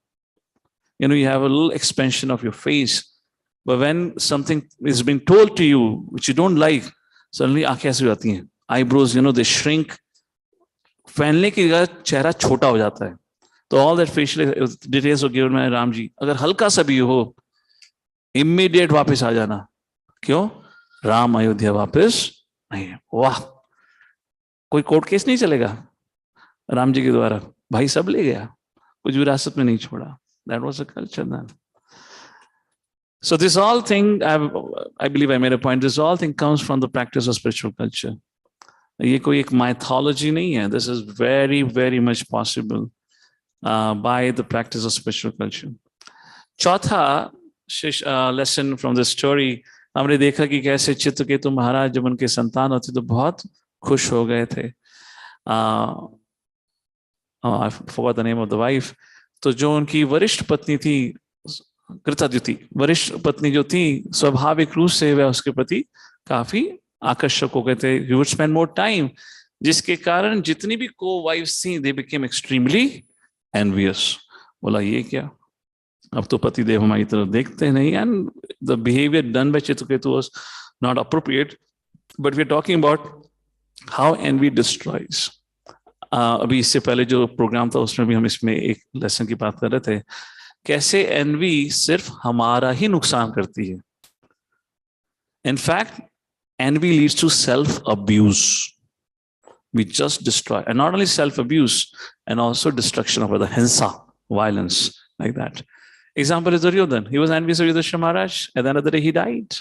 You have a little expansion of your face. But when something is being told to you which you don't like, suddenly आंखें ऐसे हो जाती हैं. Eyebrows, they shrink. फैलने की जगह चेहरा छोटा हो जाता है. तो all that facial details were given by Ram ji, अगर हल्का सा भी हो इमीडिएट वापस आ जाना। क्यों? राम अयोध्या वापस नहीं है। वाह, कोई कोर्ट केस नहीं चलेगा राम जी के द्वारा, भाई सब ले गया, कुछ विरासत में नहीं छोड़ा। That was a culture then. So this all thing, I believe I made a point, this all thing comes from the practice of spiritual culture. ये कोई एक mythology नहीं है, this is very very much possible by the practice of spiritual culture. चौथा lesson from this story, हमने देखा कि कैसे चित्रकेतु महाराज जब उनके संतान होती तो बहुत खुश हो गए थे। I forgot the name of the wife. तो जो उनकी वरिष्ठ पत्नी थी कृताद्युति, वरिष्ठ पत्नी जो थी, स्वाभाविक रूप से वह उसके प्रति काफी आकर्षक हो गए थे। You would spend more time, जिसके कारण जितनी भी co-wives थी they became extremely envious. बोला ये क्या, अब तो पति देव हमारी तरफ देखते नहीं, and the behavior done by Chitraketu was not appropriate. But we are talking about how envy destroys. अभी इससे पहले जो प्रोग्राम था उसमें भी हम इसमें एक लेसन की बात कर रहे थे, कैसे एनवी सिर्फ हमारा ही नुकसान करती है। In fact envy leads to self abuse, we just destroy, and not only self abuse and also destruction of the हिंसा, violence, like that. Example is Duryodhan. He was envious of Yudhishthira Maharaj. At the end of the day, he died,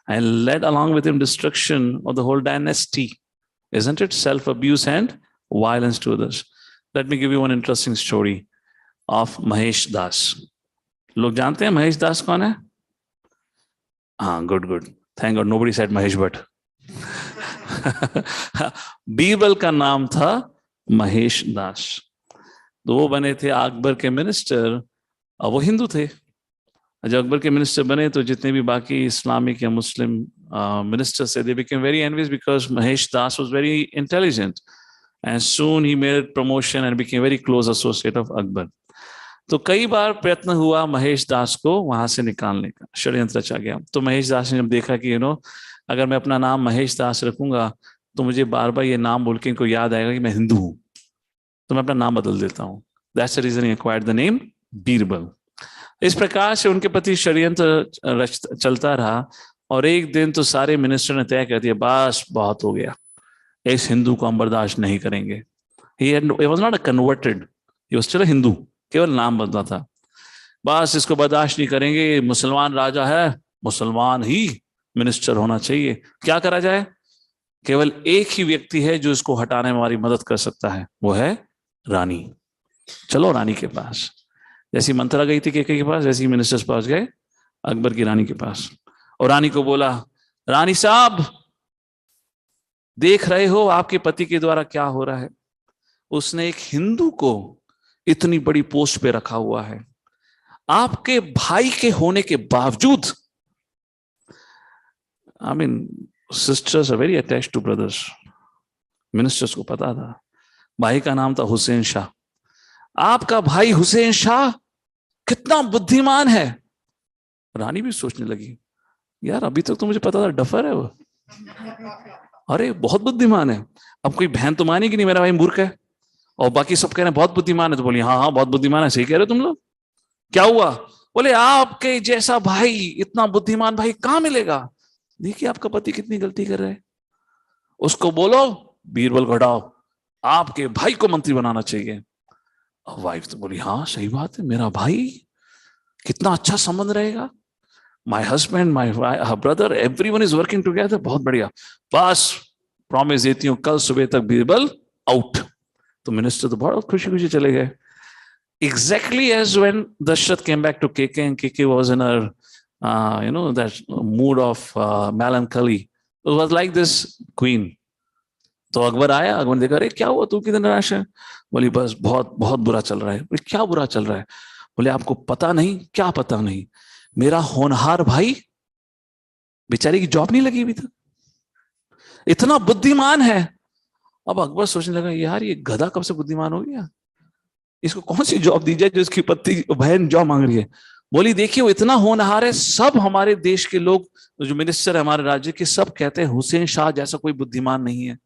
and led along with him destruction of the whole dynasty. Isn't it self-abuse and violence to others? Let me give you one interesting story of Mahesh Das. लोग जानते हैं महेश दास कौन है? हाँ, good, good. Thank God nobody said Mahesh Bhatt. Birbal का नाम था महेश दास। तो वो बने थे अकबर के मिनिस्टर, और वो हिंदू थे। जब अकबर के मिनिस्टर बने तो जितने भी बाकी इस्लामिक या मुस्लिम मिनिस्टर्स थे, they became very envious because Mahesh Das was very intelligent, and soon he made promotion and became very close associate of Akbar. तो कई बार प्रयत्न हुआ महेश दास को वहां से निकालने का, षड्यंत्र रचा गया। तो महेश दास ने जब देखा कि अगर मैं अपना नाम महेश दास रखूंगा तो मुझे बार बार ये नाम बोल के इनको याद आएगा कि मैं हिंदू हूं, तो मैं अपना नाम बदल देता हूँ। That's the reason he acquired the name Birbal. इस प्रकार से उनके प्रति षड्यंत्र चलता रहा, और एक दिन तो सारे मिनिस्टर ने तय कर दिया, बस बहुत हो गया, इस हिंदू को हम बर्दाश्त नहीं करेंगे। He was not a converted, he was still a Hindu, केवल नाम बदला था। बस इसको बर्दाश्त नहीं करेंगे, मुसलमान राजा है, मुसलमान ही मिनिस्टर होना चाहिए। क्या करा जाए? केवल एक ही व्यक्ति है जो इसको हटाने में हमारी मदद कर सकता है, वो है रानी। चलो रानी के पास। जैसी मंत्रा गई थी के पास, वैसे ही मिनिस्टर्स पास गए अकबर की रानी के पास, और रानी को बोला, रानी साहब देख रहे हो आपके पति के द्वारा क्या हो रहा है, उसने एक हिंदू को इतनी बड़ी पोस्ट पे रखा हुआ है, आपके भाई के होने के बावजूद। I mean sisters are very attached to brothers. Ministers को पता था, भाई का नाम था हुसैन शाह, आपका भाई हुसैन शाह कितना बुद्धिमान है। रानी भी सोचने लगी, यार अभी तक तो मुझे पता था डफर है वो, अरे बहुत बुद्धिमान है। अब कोई बहन तो मानेगी नहीं मेरा भाई मूर्ख है, और बाकी सब कह रहे हैं बहुत बुद्धिमान है, तो बोली हाँ हाँ बहुत बुद्धिमान है, सही कह रहे हो तुम लोग। क्या हुआ? बोले आपके जैसा भाई, इतना बुद्धिमान भाई कहां मिलेगा। देखिए आपका पति कितनी गलती कर रहे हैं, उसको बोलो बीरबल को हटाओ, आपके भाई को मंत्री बनाना चाहिए। वाइफ तो बोली हाँ सही बात है, मेरा भाई, कितना अच्छा संबंध रहेगा, my husband, my brother, everyone is working together, बहुत बढ़िया। बस प्रॉमिस देती हूँ कल सुबह तक बीरबल आउट। तो मिनिस्टर तो बहुत खुशी खुशी चले गए। Exactly as when Dashrath came back to KK, and KK was in her that mood of melancholy. It was like this queen. तो अकबर आया, अकबर ने देखा, अरे क्या हुआ, तू कितने निराश है? बोली बस बहुत बहुत बुरा चल रहा है। बोले क्या बुरा चल रहा है? बोले आपको पता नहीं। क्या पता नहीं? मेरा होनहार भाई बेचारी की जॉब नहीं लगी अभी तक, इतना बुद्धिमान है। अब अकबर सोचने लगा, यार ये गधा कब से बुद्धिमान हो गया, इसको कौन सी जॉब दी जाए जो इसकी पति बहन जॉब मांग रही है। बोली देखिए वो इतना होनहार है, सब हमारे देश के लोग जो मिनिस्टर है हमारे राज्य के, सब कहते हैं हुसैन शाह जैसा कोई बुद्धिमान नहीं है।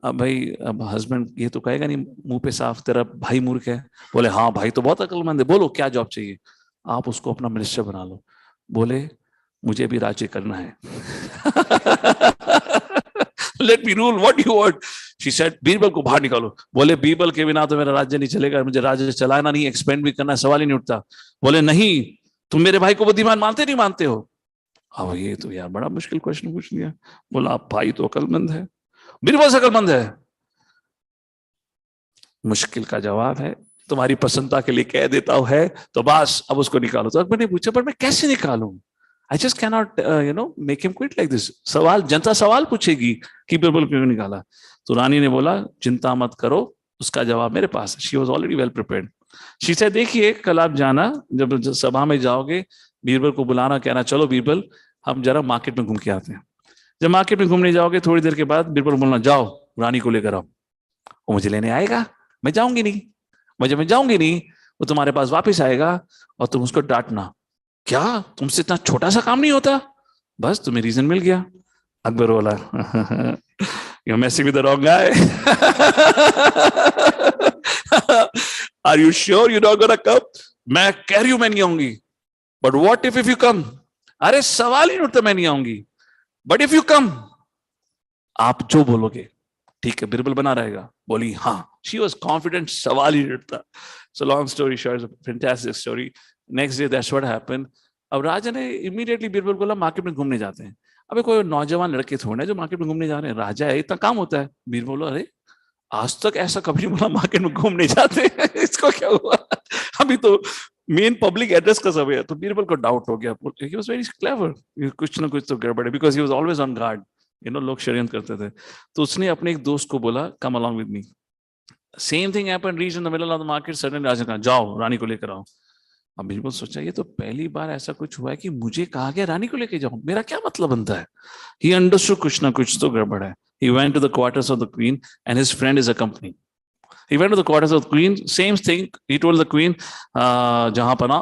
अब भाई, अब हस्बैंड ये तो कहेगा नहीं मुंह पे साफ, तेरा भाई मूर्ख है। बोले हाँ भाई तो बहुत अक्लमंद है, बोलो क्या जॉब चाहिए, आप उसको अपना मिनिस्टर बना लो। बोले मुझे भी राज्य करना है। Let me rule what you want. She said Birbal को बाहर निकालो। बोले बीरबल के बिना तो मेरा राज्य नहीं चलेगा, मुझे राज्य चलाना नहीं, एक्सपेंड भी करना, सवाल ही नहीं उठता। बोले नहीं, तुम मेरे भाई को बुद्धिमान मानते नहीं मानते हो। अब ये तो यार बड़ा मुश्किल क्वेश्चन पूछ लिया। बोला आप भाई तो अकलमंद है, बीरबल से अकलमंद है। मुश्किल का जवाब है, तुम्हारी प्रसन्नता के लिए कह देता हूं है, तो बस अब उसको निकालो। तो अकबर ने पूछा पर मैं कैसे निकालूं, I just can not make him quit like this. सवाल, जनता सवाल पूछेगी कि बिरबल क्यों निकाला। तो रानी ने बोला चिंता मत करो, उसका जवाब मेरे पास है। She was already well prepared. She से देखिए कल आप जाना, जब सभा में जाओगे बीरबल को बुलाना, कहना चलो बीरबल हम जरा मार्केट में घूम के आते हैं। जब मार्केट में घूमने जाओगे थोड़ी देर के बाद बीरबल बोलना जाओ रानी को लेकर आओ। वो मुझे लेने आएगा, मैं जाऊंगी नहीं। मैं जाऊंगी नहीं, वो तुम्हारे पास वापस आएगा और तुम उसको डांटना, क्या तुमसे इतना छोटा सा काम नहीं होता। बस तुम्हें रीजन मिल गया। अकबर बोला you messing with the wrong guy. Are you sure you not gonna come. मैं कह रही हूं मैं नहीं आऊंगी, but what if you come. अरे सवाल ही नहीं उठता मैं नहीं आऊंगी, बट इफ यू कम, आप जो बोलोगे ठीक है बिरबल बना रहेगा। बोली हाँ, शी वॉज कॉन्फिडेंट, सवाल ही उठता। So long story short, fantastic story. Next day that's what happened. अब राजा ने इमीडिएटली बीरबल को बोला मार्केट में घूमने जाते हैं। अबे कोई नौजवान लड़के थोड़े जो मार्केट में घूमने जा रहे हैं, राजा है इतना काम होता है। बीरबल बोला अरे आज तक ऐसा कभी नहीं बोला मार्केट में घूमने जाते हैं। इसको क्या हुआ, अभी तो मेन पब्लिक एड्रेस का समय है। तो बीरबल को डाउट हो गया, ही वाज वेरी क्लेवर, कुछ ना कुछ तो गड़बड़ है, because he was always on guard. लोग षड्यंत्र करते थे। तो उसने अपने एक दोस्त को बोला come along with me. Same thing happened, reach in the middle of the market, suddenly राजा कहा जाओ रानी को लेकर आओ। अब बिल्कुल सोचा ये तो पहली बार ऐसा कुछ हुआ है कि मुझे कहा गया रानी को लेकर जाऊं, मेरा क्या मतलब बनता है। ही अंडरस्टूड कुछ ना कुछ तो गड़बड़ है। He went to the quarters of the queen and his friend is accompanying. He went to the quarters of the queen, same thing, he told the queen, जहां पना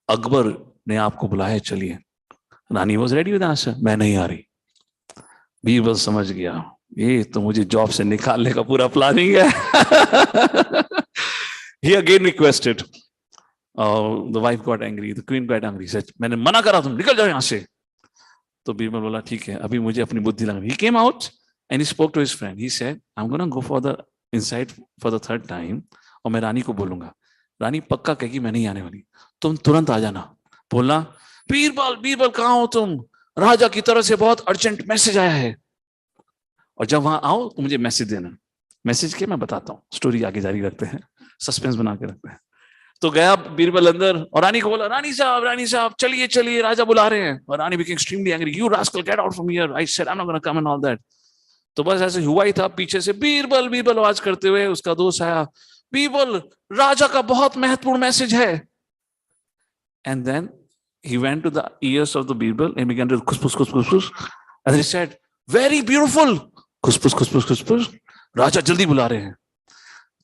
अकबर ने आपको बुलाया चलिए। रानी was ready with the answer, मैं नहीं आ रही। बीरबल समझ गया ये तो मुझे जॉब से निकालने का पूरा प्लानिंग है। He again requested. The wife got angry, the queen got angry, said, मैंने मना करा तुम निकल जाओ यहाँ से। तो बीरबल बोला ठीक है अभी मुझे अपनी बुद्धि लगानी। He came out and he spoke to his friend. He said, I'm gonna go for the inside for the third time. और मैं रानी को बोलूंगा, रानी पक्का कहेगी मैं नहीं आने वाली, तुम तुरंत आ जाना। बोलना बीरबल बीरबल कहाँ हो तुम, राजा की तरफ से बहुत अर्जेंट मैसेज आया है, और जब वहां आओ तो मुझे मैसेज देना। मैसेज के मैं बताता हूँ, स्टोरी आगे जारी रखते हैं, सस्पेंस बना के रखते हैं। तो गया बीरबल अंदर और रानी को बोला रानी साहब चलिए चलिए राजा बुला रहे हैं। और रानी became extremely angry, you rascal get out from here, I said I'm not gonna come and all that। तो बस ऐसे हुआ ही था, पीछे से बीरबल बीरबल आवाज करते हुए उसका दोस्त आया, बीरबल राजा का बहुत महत्वपूर्ण मैसेज है। And then he went to the ears of the Birbal and began to खुसफुस खुसफुस खुस, and he said very beautiful, खुसफुस खुसफुस खुसफुस, राजा जल्दी बुला रहे हैं।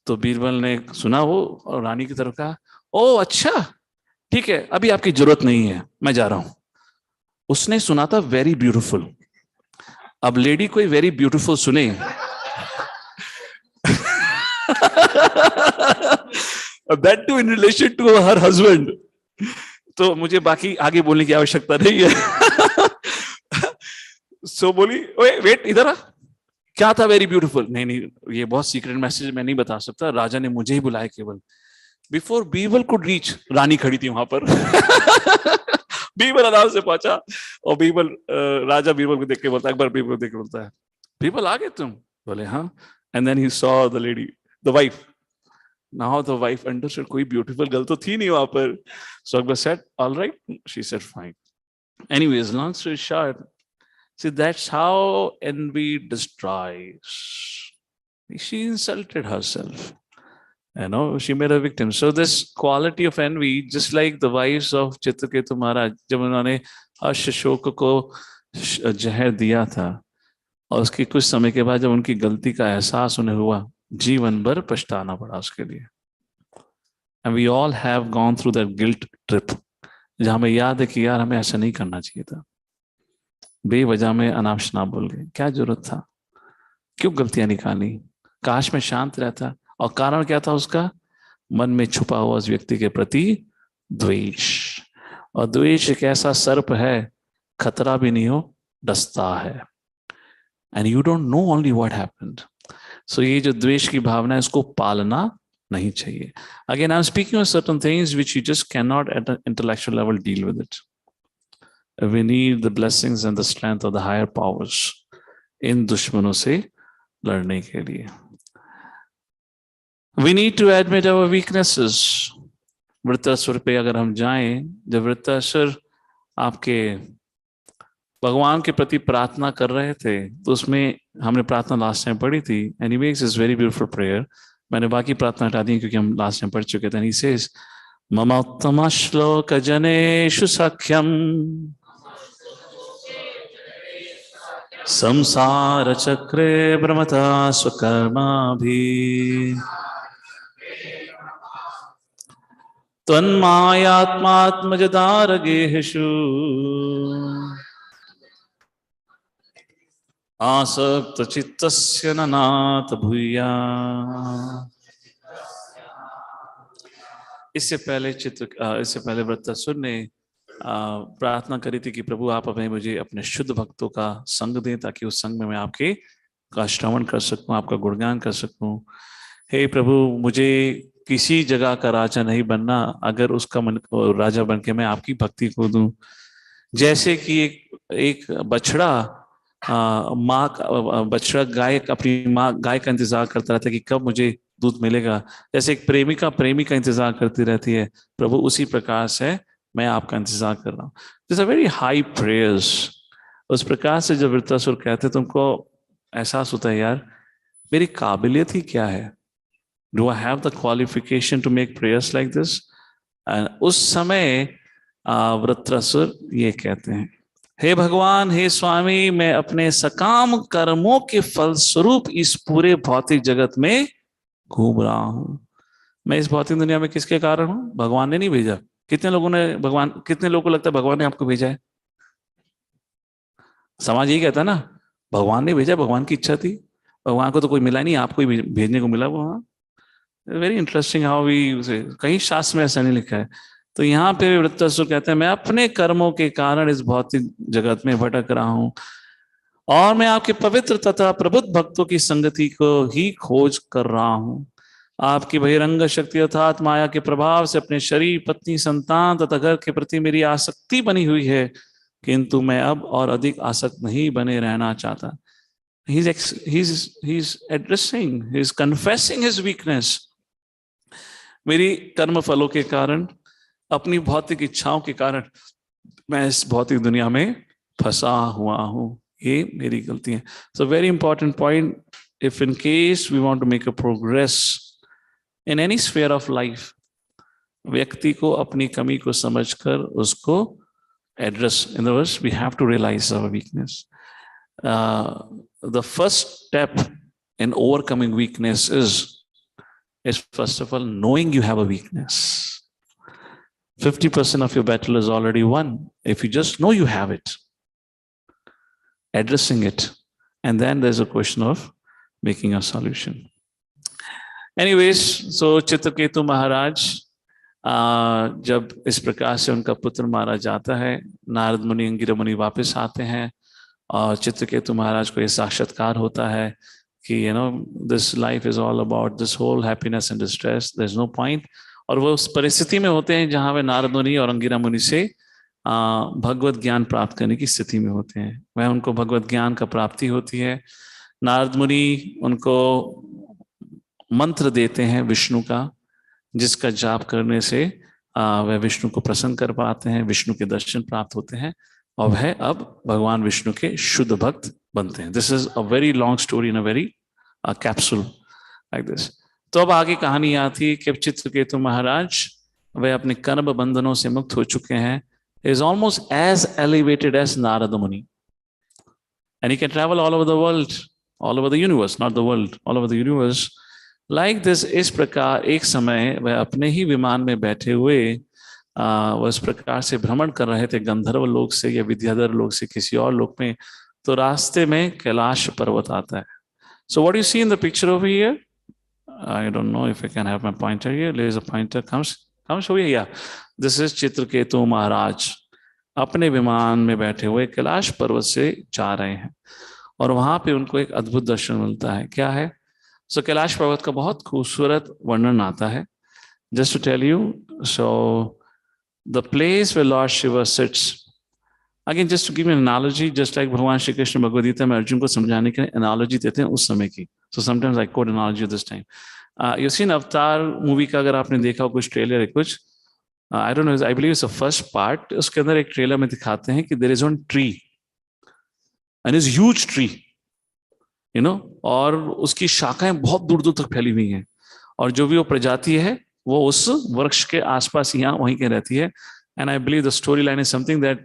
तो बीरबल ने सुना वो और रानी की तरफ कहा ओ अच्छा ठीक है अभी आपकी जरूरत नहीं है मैं जा रहा हूं। उसने सुना था वेरी ब्यूटीफुल। अब लेडी कोई वेरी ब्यूटीफुल सुने that too in relation to her husband, तो मुझे बाकी आगे बोलने की आवश्यकता नहीं है। सो बोली वेट इधर आ, क्या था वेरी ब्यूटीफुल। नहीं ये बहुत सीक्रेट मैसेज मैं नहीं बता सकता, राजा ने मुझे ही बुलाया केवल। बिफोर बीरबल कुड रीच, रानी खड़ी थी वहां पर। बीरबल आराम से पहुंचा और बीरबल राजा बीरबल को देख के बोलता है, अकबर बीरबल को देख के बोलता है बीरबल आ गए तुम। बोले हाँ। And then he saw the lady the wife. Now the wife understood कोई ब्यूटीफुल गर्ल तो थी नहीं वहां पर। So Akbar said alright, she said fine. Anyways long story short, see that's how envy destroys. She insulted herself, she made a victim. So this quality of envy, just like the wives of Chitraketu Maharaj, जब उन्होंने अशोक को जहर दिया था और उसके कुछ समय के बाद जब उनकी गलती का एहसास उन्हें हुआ, जीवन भर पछताना पड़ा उसके लिए। And we all have gone through that guilt trip, जहां हमें याद है कि यार हमें ऐसा नहीं करना चाहिए था, बेवजह में अनाप शनाप बोल गए, क्या जरूरत था। क्यों गलतियां निकाली? काश मैं शांत रहता। और कारण क्या था उसका? मन में छुपा हुआ उस व्यक्ति के प्रति द्वेष। और द्वेष एक ऐसा सर्प है, खतरा भी नहीं हो, डसता है। And you don't know only what happened. So ये जो द्वेष की भावना है, इसको पालना नहीं चाहिए. Again I am speaking of certain things which you just can not at an intellectual level deal with it. We need the blessings and the strength of the higher powers in दुश्मनों से लड़ने के लिए. We need to admit our weaknesses. Vritrasur पे अगर हम जाएं, जब वृत्तासुर आपके भगवान के प्रति प्रार्थना कर रहे थे, तो उसमें हमने प्रार्थना लास्ट टाइम पढ़ी थी. Anyways is very beautiful prayer. मैंने बाकी प्रार्थना हटा दी क्योंकि हम लास्ट टाइम पढ़ चुके थे. ही सेज ममोत्तम श्लोक जनेषु सख्यम संसार चक्रे भ्रमता स्वकर्माभि त्वन्मायात्मात्मजदारगेषु आसक्त चित्तस्य ननाथ भूया. इससे पहले वृत्तासुर ने प्रार्थना करी थी कि प्रभु आप हमें मुझे अपने शुद्ध भक्तों का संग दें, ताकि उस संग में मैं आपके का श्रवण कर सकूं, आपका गुणगान कर सकूं. हे प्रभु, मुझे किसी जगह का राजा नहीं बनना, अगर उसका मन राजा बन के मैं आपकी भक्ति को दूं. जैसे कि एक बछड़ा बछड़ा गाय अपनी माँ गाय का इंतजार करता रहता है कि कब मुझे दूध मिलेगा. जैसे एक प्रेमिका प्रेमी का इंतजार करती रहती है, प्रभु उसी प्रकार से मैं आपका इंतजार कर रहा हूँ. This are very high prayers. उस प्रकार से जब वृत्तासुर कहते, तुमको एहसास होता है यार मेरी काबिलियत ही क्या है. Do I have the qualification to make prayers like this? उस समय वृत्तासुर ये कहते हैं, हे भगवान, हे स्वामी, मैं अपने सकाम कर्मों के फल स्वरूप इस पूरे भौतिक जगत में घूम रहा हूं. मैं इस भौतिक दुनिया में किसके कारण हूं? भगवान ने नहीं भेजा. कितने लोगों को लगता है भगवान ने आपको भेजा है? समाज यही कहता है ना, भगवान ने भेजा, भगवान की इच्छा थी. भगवान को तो कोई मिला नहीं, आपको ही भेजने को मिला. वहां वेरी इंटरेस्टिंग हाउ वी, कहीं शास्त्र में ऐसा नहीं लिखा है. तो यहाँ पे वृत्तासुर कहते हैं, मैं अपने कर्मों के कारण इस भौतिक जगत में भटक रहा हूं, और मैं आपके पवित्र तथा प्रबुद्ध भक्तों की संगति को ही खोज कर रहा हूं. आपकी बहिरंग शक्ति अर्थात माया के प्रभाव से अपने शरीर, पत्नी, संतान तथा घर के प्रति मेरी आसक्ति बनी हुई है, किंतु मैं अब और अधिक आसक्त नहीं बने रहना चाहता. He's addressing, he's confessing his weakness. मेरी कर्म फलों के कारण, अपनी भौतिक इच्छाओं के कारण मैं इस भौतिक दुनिया में फंसा हुआ हूं. ये मेरी गलती है. So very important point. If in case we want to make a progress in any sphere of life, व्यक्ति को अपनी कमी को समझकर उसको address. In other words, we have to realise our weakness. The first step in overcoming weakness is first of all knowing you have a weakness. 50% of your battle is already won if you just know you have it, addressing it, and then there's a question of making a solution. Anyways, so Chitraketu Maharaj जब इस प्रकार से उनका पुत्र मारा जाता है, नारद मुनि, अंगिरा मुनि वापस आते हैं, और चित्रकेतु महाराज को ये साक्षात्कार होता है कि this life is all about this whole happiness and distress, there's no point. और वो उस परिस्थिति में होते हैं जहां वे नारद मुनि और अंगिरा मुनि से भगवत ज्ञान प्राप्त करने की स्थिति में होते हैं. वह उनको भगवत ज्ञान का प्राप्ति होती है. नारद मुनि उनको मंत्र देते हैं विष्णु का, जिसका जाप करने से वह विष्णु को प्रसन्न कर पाते हैं, विष्णु के दर्शन प्राप्त होते हैं, और वह अब भगवान विष्णु के शुद्ध भक्त बनते हैं. This is a very long story in a very capsule like this. तो अब आगे कहानी आती कि चित्रकेतु महाराज वह अपने कर्म बंधनों से मुक्त हो चुके हैं. Is almost as elevated as Narad Muni, and he can travel all over the world, all over the universe, not the world, all over the universe like this. इस प्रकार एक समय वह अपने ही विमान में बैठे हुए वह इस प्रकार से भ्रमण कर रहे थे, गंधर्व लोक से या विद्याधर लोक से किसी और लोक में. तो रास्ते में कैलाश पर्वत आता है. So what you see in the picture over here, I don't know if I can have my pointer here. There's a pointer comes over here. Yeah, this is Chitraketu महाराज अपने विमान में बैठे हुए कैलाश पर्वत से जा रहे हैं और वहां पे उनको एक अद्भुत दर्शन मिलता है. क्या है? सो कैलाश पर्वत का बहुत खूबसूरत वर्णन आता है. Just to tell you, so the place where Lord Shiva sits, again just to give an analogy, just like भगवान श्री कृष्ण भगवद गीता में अर्जुन को समझाने के लिए एनालॉजी देते हैं उस समय की. So sometimes I quote analogy this time. You seen Avatar movie का अगर आपने देखा हो कुछ ट्रेलर है कुछ, I don't know, I believe it's the first part. उसके अंदर एक ट्रेलर में दिखाते हैं कि there is one tree and is huge tree, you know, और उसकी शाखाएं बहुत दूर दूर तक फैली हुई हैं और जो भी वो प्रजाति है वो उस वृक्ष के आसपास यहाँ वहीं के रहती है. And I believe the storyline is something that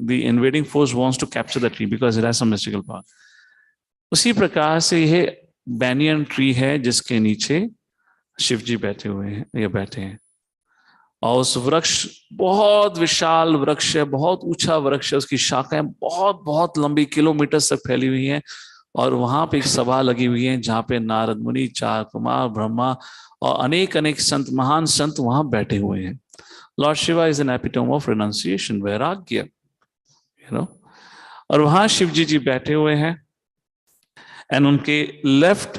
the invading force wants to capture the tree because it has some mystical power. उसी प्रकार से यह बैनियन ट्री है जिसके नीचे शिव जी बैठे हुए हैं या बैठे हैं. और उस वृक्ष बहुत विशाल वृक्ष है, बहुत ऊंचा वृक्ष है, उसकी शाखाएं बहुत बहुत लंबी किलोमीटर तक फैली हुई हैं और वहां पे एक सभा लगी हुई है जहां पे नारद मुनि, चार कुमार, ब्रह्मा और अनेक अनेक संत, महान संत वहां बैठे हुए हैं. Lord Shiva is an epitome of renunciation, वैराग्य, you know. और वहां शिव जी बैठे हुए हैं एंड उनके लेफ्ट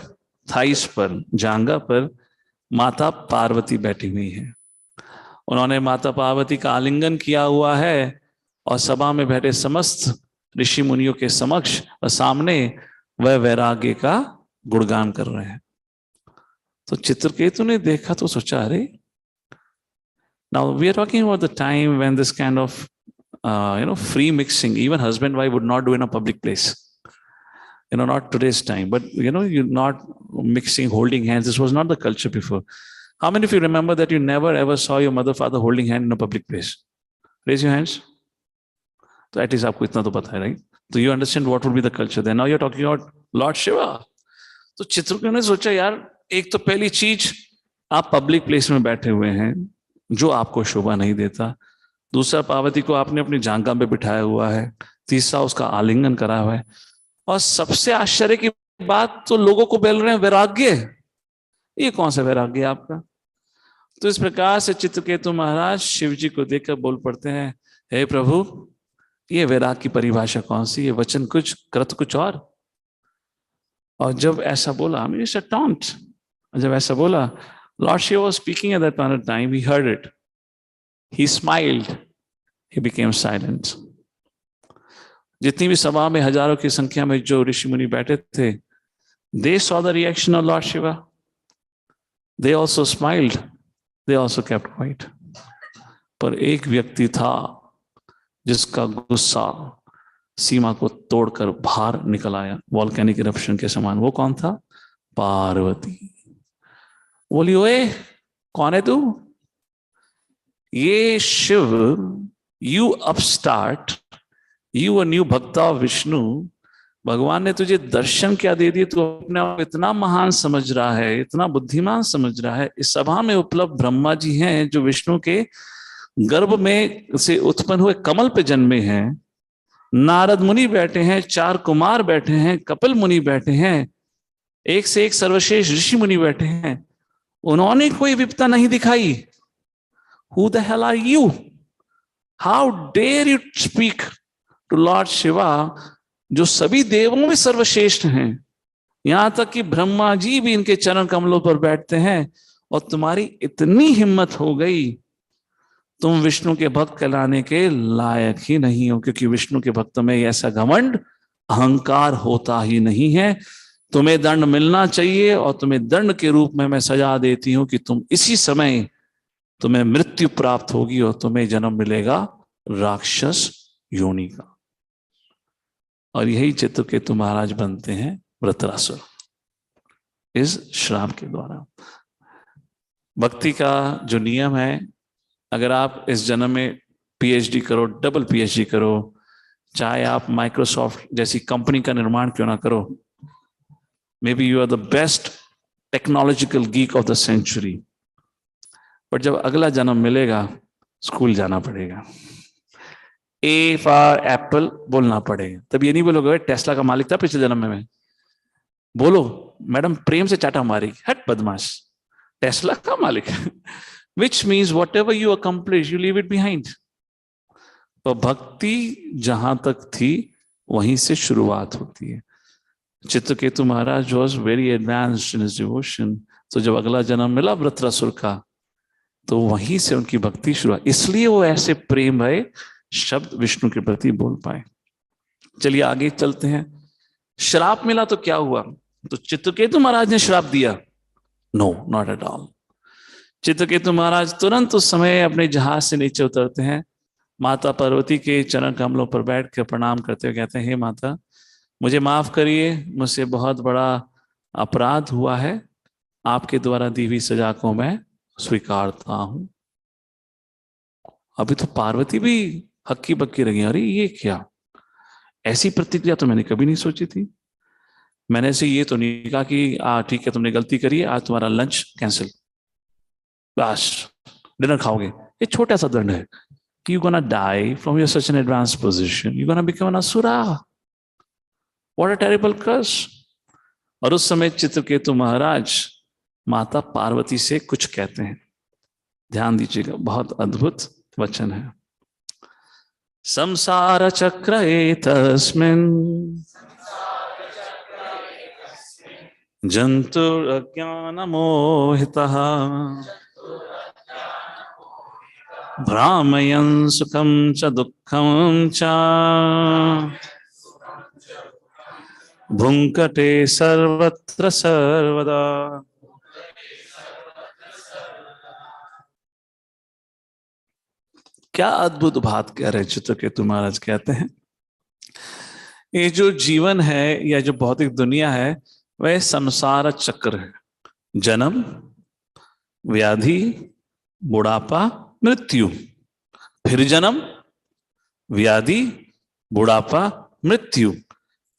थाइस पर, जांघा पर माता पार्वती बैठी हुई है. उन्होंने माता पार्वती का आलिंगन किया हुआ है और सभा में बैठे समस्त ऋषि मुनियों के समक्ष और सामने वह वैराग्य का गुणगान कर रहे हैं. तो चित्रकेतु ने देखा तो सोचा, अरे, now we are talking about the time when this kind of free mixing, even husband wife would not do in a public place, not today's time, but you're not mixing, holding hands. This was not the culture before. How many of you remember that you never ever saw your mother father holding hand in a public place? Raise your hands. So at least आपको इतना तो पता है, right? So you understand what would be the culture then. Now you're talking about Lord Shiva. तो चित्रकेतु ने सोचा, यार, एक तो पहली चीज, आप पब्लिक प्लेस में बैठे हुए हैं जो आपको शोभा नहीं देता. दूसरा, पार्वती को आपने अपनी जांघा में बिठाया हुआ है. तीसरा, उसका आलिंगन करा हुआ है. और सबसे आश्चर्य की बात, तो लोगों को बोल रहे हैं वैराग्य. ये कौन सा वैराग्य आपका? तो इस प्रकार से चित्रकेतु महाराज शिव जी को देखकर बोल पड़ते हैं, हे प्रभु, ये वैराग की परिभाषा कौन सी? ये वचन कुछ, कृत कुछ और जब ऐसा बोला, टॉन्ट, जब ऐसा बोला, Lord Shiva was speaking at that point of time. He heard it. He smiled. He became silent. जितनी भी सभा में हजारों की संख्या में जो ऋषि मुनि बैठे थे, they saw the reaction of Lord Shiva. They also smiled. They also kept quiet. पर एक व्यक्ति था जिसका गुस्सा सीमा को तोड़कर बाहर निकल आया, वॉल्केनिक इरप्शन के समान. वो कौन था? पार्वती. बोली, ओए, कौन है तू? ये Shiv, you upstart, you a new भक्त ऑफ विष्णु, भगवान ने तुझे दर्शन क्या दे दिए? तू अपने आप इतना महान समझ रहा है, इतना बुद्धिमान समझ रहा है. इस सभा में उपलब्ध ब्रह्मा जी हैं जो विष्णु के गर्भ में से उत्पन्न हुए कमल पे जन्मे हैं. नारद मुनि बैठे हैं, चार कुमार बैठे हैं, कपिल मुनि बैठे हैं, एक से एक सर्वश्रेष्ठ ऋषि मुनि बैठे हैं. उन्होंने कोई विपत्ता नहीं दिखाई. Who the hell are you? How dare you speak to Lord Shiva, जो सभी देवों में सर्वश्रेष्ठ हैं, यहां तक कि ब्रह्मा जी भी इनके चरण कमलों पर बैठते हैं, और तुम्हारी इतनी हिम्मत हो गई, तुम विष्णु के भक्त कहलाने के लायक ही नहीं हो, क्योंकि विष्णु के भक्त में ऐसा घमंड, अहंकार होता ही नहीं है. तुम्हें दंड मिलना चाहिए और तुम्हें दंड के रूप में मैं सजा देती हूं कि तुम इसी समय तुम्हें मृत्यु प्राप्त होगी और तुम्हें जन्म मिलेगा राक्षस योनि का. और यही चित्रकेतु महाराज बनते हैं वृत्रासुर, इस श्राप के द्वारा. भक्ति का जो नियम है, अगर आप इस जन्म में पीएचडी करो, डबल पीएचडी करो, चाहे आप माइक्रोसॉफ्ट जैसी कंपनी का निर्माण क्यों ना करो, maybe you are the best technological geek of the century, but जब अगला जन्म मिलेगा, स्कूल जाना पड़ेगा, A for एप्पल बोलना पड़ेगा. तब ये नहीं बोलोगे टेस्ला का मालिक था पिछले जन्म में. बोलो, मैडम प्रेम से चाटा मारेगी, हट बदमाश, टेस्ला का मालिक। Which means what ever you accomplish you leave it behind. तो भक्ति जहां तक थी वहीं से शुरुआत होती है। Chitraketu Maharaj was very advanced in his devotion. तो जब अगला जन्म मिला वृत्रासुर का, तो वहीं से उनकी भक्ति शुरू, इसलिए वो ऐसे प्रेम भय शब्द विष्णु के प्रति बोल पाए। चलिए आगे चलते हैं। श्राप मिला तो क्या हुआ? तो चित्रकेतु महाराज ने श्राप दिया? No, not at all. Chitraketu Maharaj तुरंत उस समय अपने जहाज से नीचे उतरते हैं, माता पार्वती के चरण कमलों पर बैठ कर प्रणाम करते हुए कहते हैं, हे माता, मुझे माफ करिए, मुझसे बहुत बड़ा अपराध हुआ है, आपके द्वारा दी हुई सजा को मैं स्वीकारता हूं। अभी तो पार्वती भी हक्की बक्की रही, अरे ये क्या, ऐसी प्रतिक्रिया तो मैंने कभी नहीं सोची थी। मैंने ऐसे ये तो नहीं कहा कि ठीक है तुमने गलती करी है, आज तुम्हारा लंच कैंसिल, बस डिनर खाओगे। ये छोटा सा दंड है कि you gonna die from your such an advance position, you gonna become an asura, what a terrible curse. और उस समय चित्रकेतु महाराज माता पार्वती से कुछ कहते हैं, ध्यान दीजिएगा, बहुत अद्भुत वचन है। संसार चक्र एतस्मिन् जंतुर अज्ञान मोहितः भ्रामयन् सुखं च दुःखं च भुङ्क्ते सर्वत्र सर्वदा। क्या अद्भुत बात कह रहे चित्रकेतु महाराज। कहते हैं ये जो जीवन है या जो भौतिक दुनिया है वह संसार चक्र है। जन्म, व्याधि, बुढ़ापा, मृत्यु, फिर जन्म, व्याधि, बुढ़ापा, मृत्यु।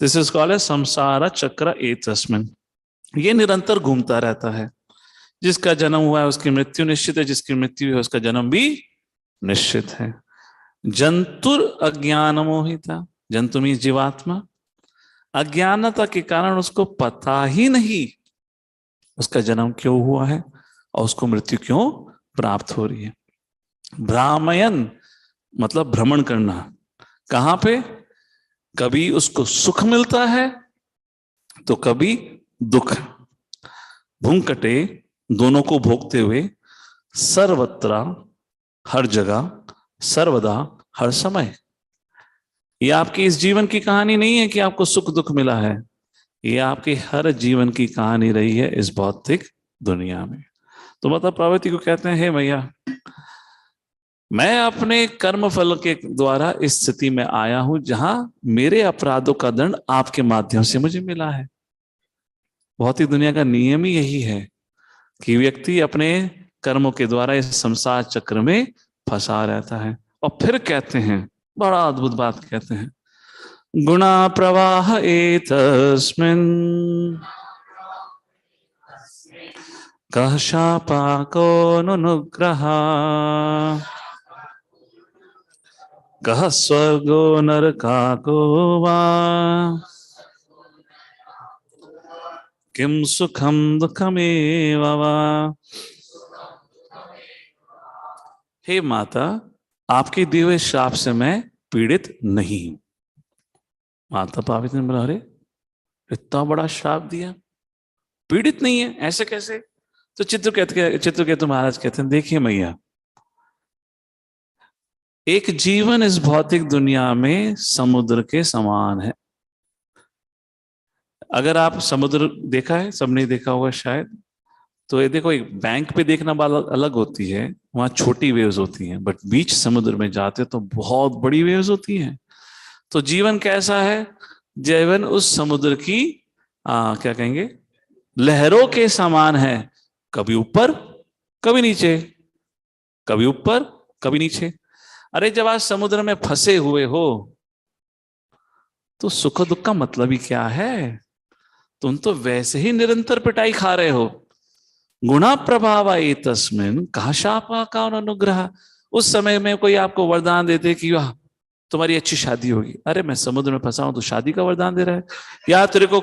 दिस इज कॉल्ड संसार चक्र एतस्मिन्। ये निरंतर घूमता रहता है। जिसका जन्म हुआ है उसकी मृत्यु निश्चित है, जिसकी मृत्यु है उसका जन्म भी निश्चित है। जंतुर अज्ञान मोहिता, जंतु मीन्स जीवात्मा, अज्ञानता के कारण उसको पता ही नहीं उसका जन्म क्यों हुआ है और उसको मृत्यु क्यों प्राप्त हो रही है। भ्रामयन मतलब भ्रमण करना, कहां पे? कभी उसको सुख मिलता है तो कभी दुख, भुंकटे दोनों को भोगते हुए, सर्वत्र हर जगह, सर्वदा हर समय। ये आपकी इस जीवन की कहानी नहीं है कि आपको सुख दुख मिला है, ये आपके हर जीवन की कहानी रही है इस भौतिक दुनिया में। तो माता पार्वती को कहते हैं, हे मैया, मैं अपने कर्म फल के द्वारा इस स्थिति में आया हूं जहां मेरे अपराधों का दंड आपके माध्यम से मुझे मिला है। भौतिक दुनिया का नियम ही यही है कि व्यक्ति अपने कर्मों के द्वारा इस संसार चक्र में फंसा रहता है। और फिर कहते हैं, बड़ा अद्भुत बात कहते हैं, गुणा प्रवाह एतस्मिन् कः शापाको नुग्रह कः स्वर्गो नरकाको वा किम सुखम दुखमेव वा। हे माता, आपके दिए हुए श्राप से मैं पीड़ित नहीं हूं। माता पार्वती ने बोला, अरे इतना बड़ा श्राप दिया, पीड़ित नहीं है, ऐसे कैसे? तो चित्रकेतु महाराज कहते हैं, देखिए मैया, एक जीवन इस भौतिक दुनिया में समुद्र के समान है। अगर आप समुद्र देखा है, सबने देखा होगा शायद, तो ये देखो, एक बैंक पे देखना बात अलग होती है, वहां छोटी वेव्स होती हैं, बट बीच समुद्र में जाते तो बहुत बड़ी वेव्स होती हैं। तो जीवन कैसा है? जीवन उस समुद्र की क्या कहेंगे, लहरों के समान है, कभी ऊपर कभी नीचे, कभी ऊपर कभी नीचे। अरे जब आप समुद्र में फंसे हुए हो तो सुख दुख का मतलब ही क्या है? तुम तो वैसे ही निरंतर पिटाई खा रहे हो। गुणा प्रभाव एतस्मिन् कः शापा का अनुग्रह। उस समय में कोई आपको वरदान देते कि वाह तुम्हारी अच्छी शादी होगी। अरे मैं समुद्र में फंसा हूं तो शादी का वरदान दे रहा है। या तेरे को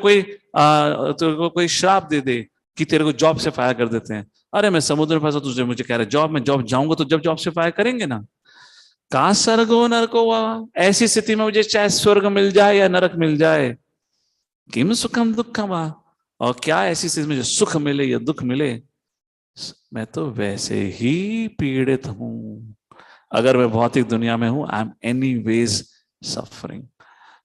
कोई श्राप दे दे कि तेरे को जॉब से फायर कर देते हैं। अरे मैं समुद्र में फंसा, तुझे मुझे कह रहा है जॉब में, जॉब जाऊंगा तो जब जॉब से फायर करेंगे ना। कहा स्वर्गो नरको वाह, ऐसी स्थिति में मुझे चाहे स्वर्ग मिल जाए या नरक मिल जाए, किम सुखम दुखम वाह, और क्या ऐसी स्थिति में जो सुख मिले या दुख मिले, मैं तो वैसे ही पीड़ित हूं। अगर मैं भौतिक दुनिया में हूं, I am anyways suffering.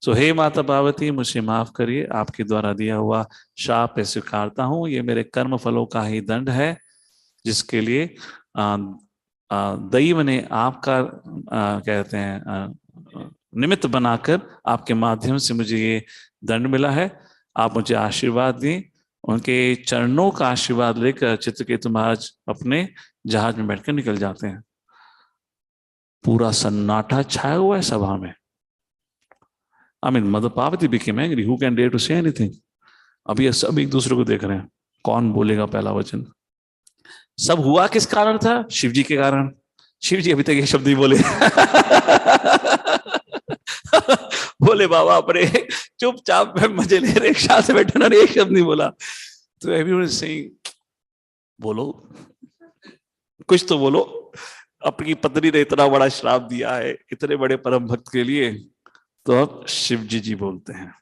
So हे माता पार्वती, मुझे माफ करिए, आपके द्वारा दिया हुआ शाप स्वीकारता हूं। ये मेरे कर्म फलों का ही दंड है, जिसके लिए दैव ने आपका कहते हैं निमित्त बनाकर आपके माध्यम से मुझे ये दंड मिला है। आप मुझे आशीर्वाद दें। उनके चरणों का आशीर्वाद लेकर चित्रकेतु महाराज अपने जहाज में बैठकर निकल जाते हैं। पूरा सन्नाटा छाया हुआ है सभा में। I mean, Mother Parvati became angry. Who can dare to say anything? अब ये सब एक दूसरे को देख रहे हैं, कौन बोलेगा पहला वचन। सब हुआ किस कारण था? शिव जी के कारण। शिव जी अभी तक ये शब्द नहीं बोले। बोले बाबा अपने चुपचाप में मजे ले रहे, एक साथ बैठे ना, एक शब्द नहीं बोला। तो एवरीवन सेइंग बोलो, कुछ तो बोलो। अपनी पत्नी ने इतना बड़ा श्राप दिया है इतने बड़े परम भक्त के लिए, तो अब शिव जी बोलते हैं।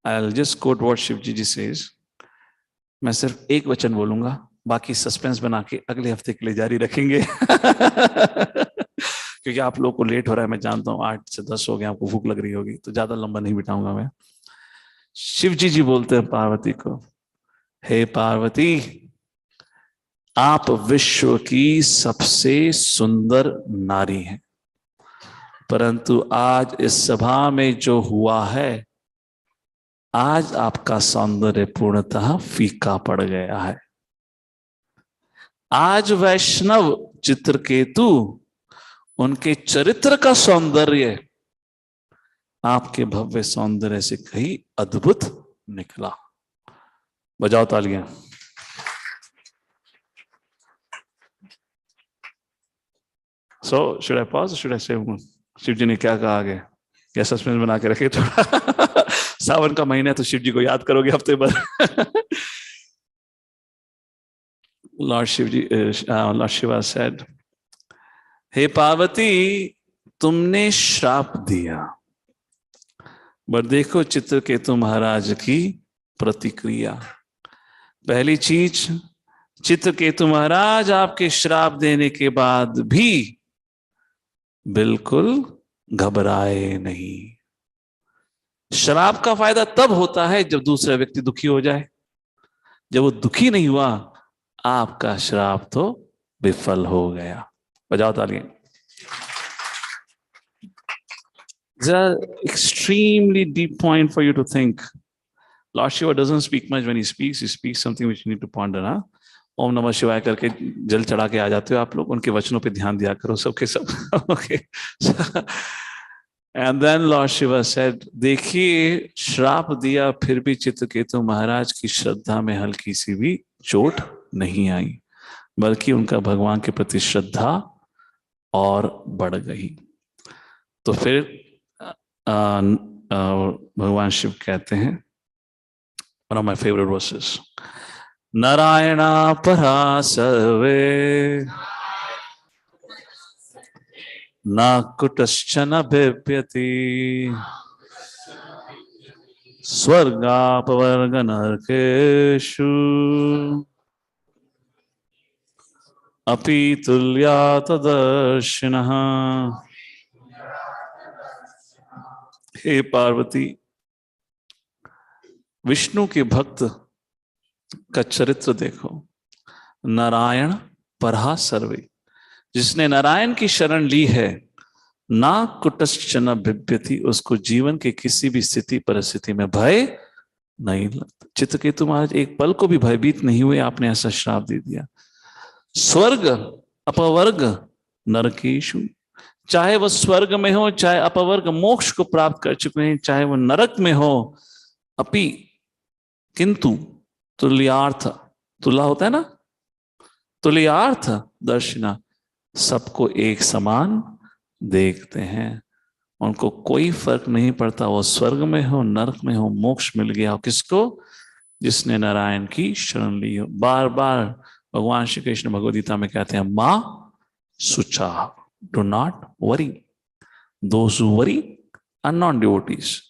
I'll just quote what Shiv ji says. मैं सिर्फ एक वचन बोलूंगा, बाकी सस्पेंस बना के अगले हफ्ते के लिए जारी रखेंगे। क्योंकि आप लोग को लेट हो रहा है, मैं जानता हूँ 8 से 10 हो गए, आपको भूख लग रही होगी, तो ज्यादा लंबा नहीं बिताऊंगा मैं। शिव जी बोलते हैं पार्वती को, हे पार्वती, आप विश्व की सबसे सुंदर नारी हैं, परंतु आज इस सभा में जो हुआ है, आज आपका सौंदर्य पूर्णतः फीका पड़ गया है। आज वैष्णव चित्रकेतु, उनके चरित्र का सौंदर्य आपके भव्य सौंदर्य से कहीं अद्भुत निकला। बजाओ तालियां। So should I pause or should I say more? Shiv जी ने क्या कहा आगे? क्या सस्पेंस बना के रखे थोड़ा? सावन का महीना है तो शिव जी को याद करोगे हफ्ते भर। Lord Shiva said, हे पार्वती, तुमने श्राप दिया, पर देखो चित्रकेतु महाराज की प्रतिक्रिया। पहली चीज, चित्रकेतु महाराज आपके श्राप देने के बाद भी बिल्कुल घबराए नहीं। श्राप का फायदा तब होता है जब दूसरा व्यक्ति दुखी हो जाए। जब वो दुखी नहीं हुआ, आपका श्राप तो विफल हो गया। बजाओ तालियां। It's an extremely deep point for you to think. Lord Shiva doesn't speak much when he speaks something which you need to ponder. हाँ, ओम नमः शिवाय करके जल चढ़ा के आ जाते हो आप लोग, उनके वचनों पे ध्यान दिया करो सबके सब। Okay. And then Lord Shiva said, देखिए श्राप दिया फिर भी चित्रकेतु महाराज की श्रद्धा में हल्की सी भी चोट नहीं आई, बल्कि उनका भगवान के प्रति श्रद्धा और बढ़ गई। तो फिर भगवान शिव कहते हैं, one of my favorite verses, Narayana परा सर्वे न कुतश्चन बिभ्यति स्वर्गापवर्ग नरकेषु अपि तुल्या तदर्शिनः। हे पार्वती, विष्णु के भक्त का चरित्र देखो। नारायण परहा सर्वे, जिसने नारायण की शरण ली है, ना कुटश्चन बिभ्यति, उसको जीवन के किसी भी स्थिति परिस्थिति में भय नहीं लगता। चित्रकेतु महाराज एक पल को भी भयभीत नहीं हुए, आपने ऐसा श्राप दे दिया। स्वर्ग अपवर्ग नरकेषु, चाहे वह स्वर्ग में हो, चाहे अपवर्ग मोक्ष को प्राप्त कर चुके हैं, चाहे वह नरक में हो, अपि किंतु तुल्यार्थ, तुला होता है ना, तुल्यार्थ दर्शिना, सबको एक समान देखते हैं। उनको कोई फर्क नहीं पड़ता, वो स्वर्ग में हो, नरक में हो, मोक्ष मिल गया हो। किसको? जिसने नारायण की शरण ली हो। बार बार भगवान श्री कृष्ण भगवद गीता में कहते हैं, माँ सुचा, do not worry, those who worry are not devotees,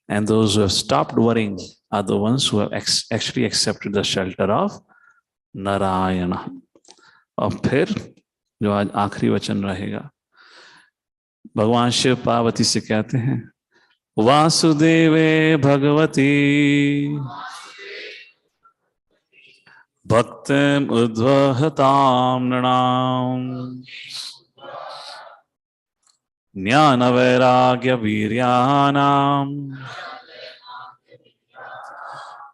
and those who have stopped worrying are the ones who have actually accepted the shelter of Narayana. और फिर जो आज आखिरी वचन रहेगा, भगवान शिव पार्वती से कहते हैं, वासुदेवे भगवती भक्तिम उद्वहताम नृणाम ज्ञान वैराग्य वीर्यानाम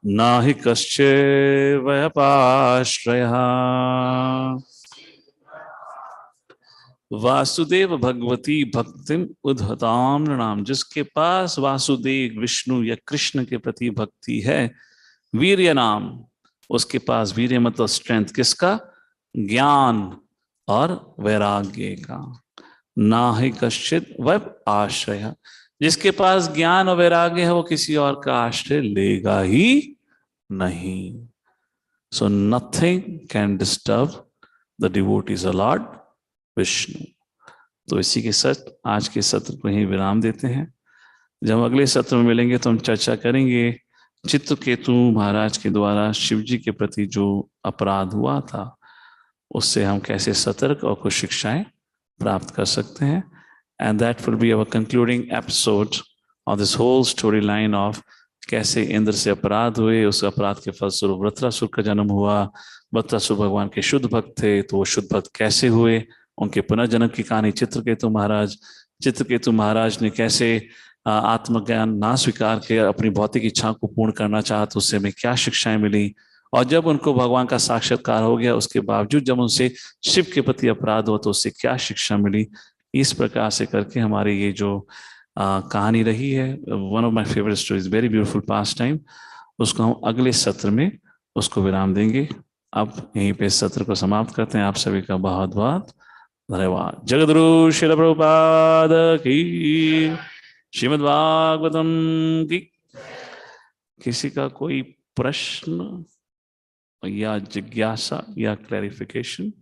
नाहि कश्चिद्वयपाश्रयः। वासुदेव भगवती भक्तिम उद्धताम नृणाम, जिसके पास वासुदेव विष्णु या कृष्ण के प्रति भक्ति है, वीर्य नाम, उसके पास वीर्य मतलब स्ट्रेंथ, किसका? ज्ञान और वैराग्य का। नाहि कश्चित् वै आश्रय, जिसके पास ज्ञान और वैराग्य है वो किसी और का आश्रय लेगा ही नहीं। So nothing can disturb the devotees of Lord Vishnu. तो इसी के साथ आज के सत्र को ही विराम देते हैं। जब अगले सत्र में मिलेंगे तो हम चर्चा करेंगे चित्रकेतु महाराज के द्वारा शिव जी के प्रति जो अपराध हुआ था उससे हम कैसे सतर्क और कुछ शिक्षाएं प्राप्त कर सकते हैं। And that will be our concluding episode of this whole story line of कैसे इंद्र से अपराध हुए, उस अपराध के फलस्वरूप वृत्रासुर का जन्म हुआ। वृत्रासुर भगवान के शुद्ध भक्त थे, तो वो शुद्ध भक्त कैसे हुए, उनके पुनर्जन्म की कहानी चित्रकेतु महाराज ने कैसे आत्मज्ञान ना स्वीकार के अपनी भौतिक इच्छा को पूर्ण करना चाहा, तो उससे हमें क्या शिक्षाएं मिली, और जब उनको भगवान का साक्षात्कार हो गया उसके बावजूद जब उनसे शिव के प्रति अपराध हो तो उससे क्या शिक्षा मिली। इस प्रकार से करके हमारी ये जो कहानी रही है, one of my favourite stories, very beautiful past time, उसको हम अगले सत्र में उसको विराम देंगे। अब यहीं पे सत्र को समाप्त करते हैं। आप सभी का बहुत बहुत धन्यवाद। जगद्गुरु श्रील प्रभुपाद की, श्रीमद् भागवतम की। किसी का कोई प्रश्न या जिज्ञासा या clarification?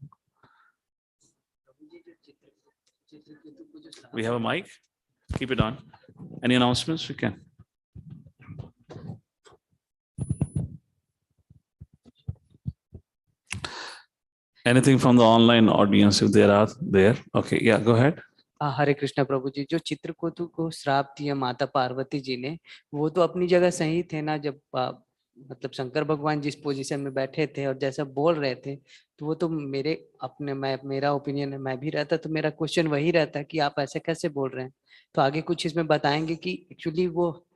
We have a mic. Keep it on. Any announcements? We can. Anything from the online audience if there are there? Okay, yeah, go ahead. हरे कृष्ण प्रभु जी, जो चित्रकेतु को श्राप दिया माता पार्वती जी ने, वो तो अपनी जगह सही थे ना। जब मतलब शंकर भगवान जिस पोजीशन में बैठे थे और जैसा बोल रहे थे, तो वो तो मेरा ओपिनियन है, मैं भी रहता तो मेरा क्वेश्चन वही रहता कि आप ऐसे कैसे बोल रहे हैं। तो आगे कुछ इसमें बताएंगे कि एक्चुअली वो,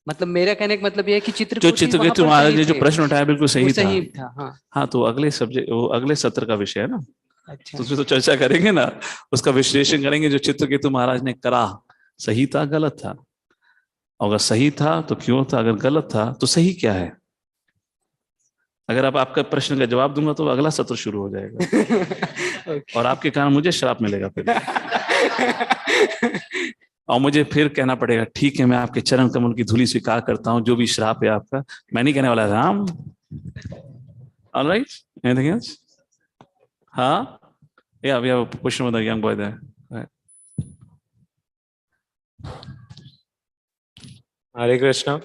मतलब मेरा कहने का मतलब ये है कि चित्रकेतु महाराज ने जो प्रश्न उठाया बिल्कुल सही था। हाँ, तो अगले सब्जेक्ट, वो अगले सत्र का विषय है ना। अच्छा, तो उसमें तो चर्चा करेंगे ना, उसका विश्लेषण करेंगे। जो चित्रकेतु महाराज ने करा, सही था गलत था? अगर सही था तो क्यों था, अगर गलत था तो सही क्या है? अगर आप आपका प्रश्न का जवाब दूंगा तो अगला सत्र शुरू हो जाएगा और आपके कारण मुझे श्राप मिलेगा फिर और मुझे फिर कहना पड़ेगा ठीक है, मैं आपके चरण कमल की धूली स्वीकार करता हूं, जो भी श्राप है आपका। मैं नहीं कहने वाला राम। Alright, anything else? हाँ, yeah, we have a question with a young boy there. Right. Hare Krishna.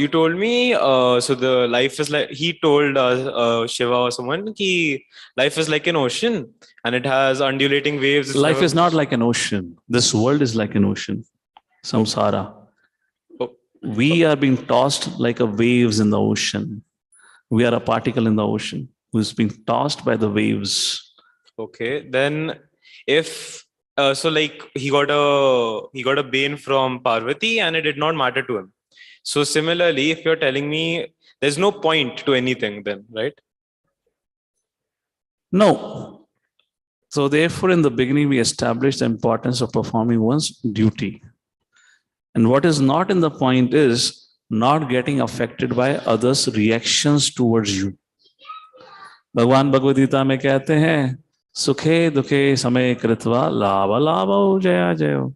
You told me, so the life is like, he told Shiva or someone ki life is like an ocean and it has undulating waves. Life is not like an ocean. This world is like an ocean. Samsara. We are being tossed like a waves in the ocean. We are a particle in the ocean who's being tossed by the waves. Okay, then if so, like he got a bane from Parvati and it did not matter to him. So similarly, if you're telling me there's no point to anything, then right? No. So therefore, in the beginning, we established the importance of performing one's duty. And what is not in the point is not getting affected by others' reactions towards you. भगवान भगवद गीता में कहते हैं सुखे दुखे समय कृत्वा लाभ लाभ जया जयो।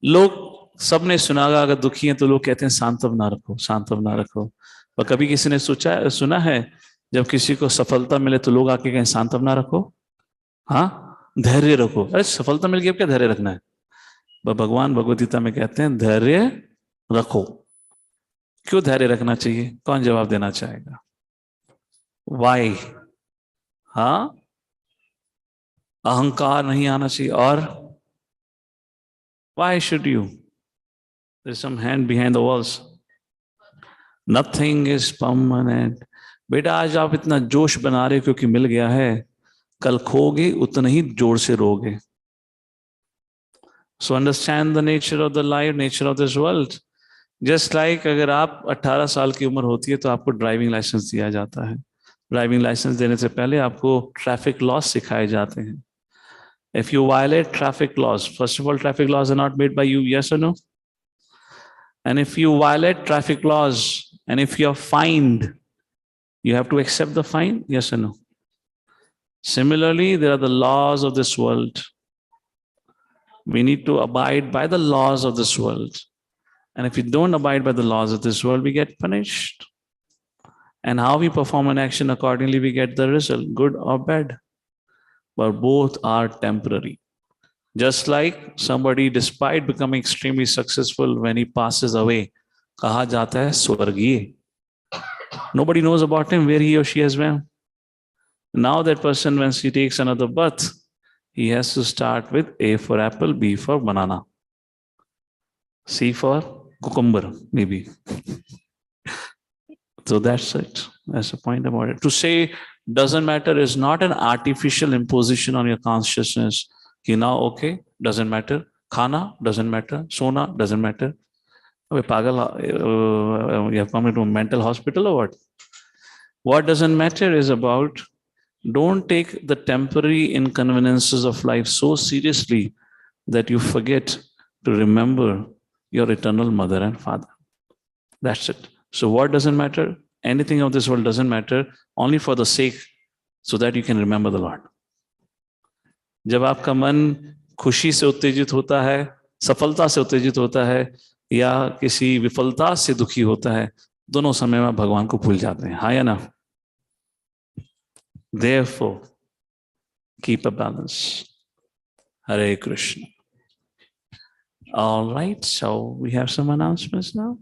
लोग सबने सुना होगा, अगर दुखी हैं तो लोग कहते हैं सांत्वना रखो, सांत्वना रखो। पर कभी किसी ने सुना है जब किसी को सफलता मिले तो लोग आके कहें सांत्वना रखो? हाँ, धैर्य रखो। अरे सफलता मिल गई, अब क्या धैर्य रखना है? भगवान भगवद गीता में कहते हैं धैर्य रखो। क्यों धैर्य रखना चाहिए? कौन जवाब देना चाहेगा? वाई? हाँ, अहंकार नहीं आना चाहिए। और why should you? There is some hand behind the walls. Nothing is permanent. बेटा आज आप इतना जोश बना रहे हो क्योंकि मिल गया है, कल खोगे उतना ही जोर से रोगे। So understand the nature of the life, nature of this world. Just like अगर आप 18 साल की उम्र होती है तो आपको ड्राइविंग लाइसेंस दिया जाता है। ड्राइविंग लाइसेंस देने से पहले आपको ट्रैफिक लॉज सिखाए जाते हैं। If you violate traffic laws, first of all, traffic laws are not made by you, yes or no? And if you violate traffic laws, and if you are fined, you have to accept the fine, yes or no? Similarly, there are the laws of this world. We need to abide by the laws of this world. And if we don't abide by the laws of this world, we get punished. And how we perform an action, accordingly, we get the result, good or bad. But both are temporary. Just like somebody, despite becoming extremely successful, when he passes away, kaha jata hai swargiye. Nobody knows about him, where he or she has been. Now that person, when he takes another birth, he has to start with A for apple, B for banana, C for cucumber, maybe. So that's it. That's the point about it. To say doesn't matter is not an artificial imposition on your consciousness. कि now okay, doesn't matter. Khana doesn't matter. Sona doesn't matter. अबे पागल, you have come into a mental hospital or what? What doesn't matter is about, don't take the temporary inconveniences of life so seriously that you forget to remember your eternal mother and father. That's it. So what doesn't matter? Anything of this world doesn't matter, only for the sake so that you can remember the Lord. जब आपका मन खुशी से उत्तेजित होता है, सफलता से उत्तेजित होता है, या किसी विफलता से दुखी होता है, दोनों समय में भगवान को भूल जाते हैं। हाँ या ना? Therefore, keep a balance. Hare Krishna. All right, so we have some announcements now.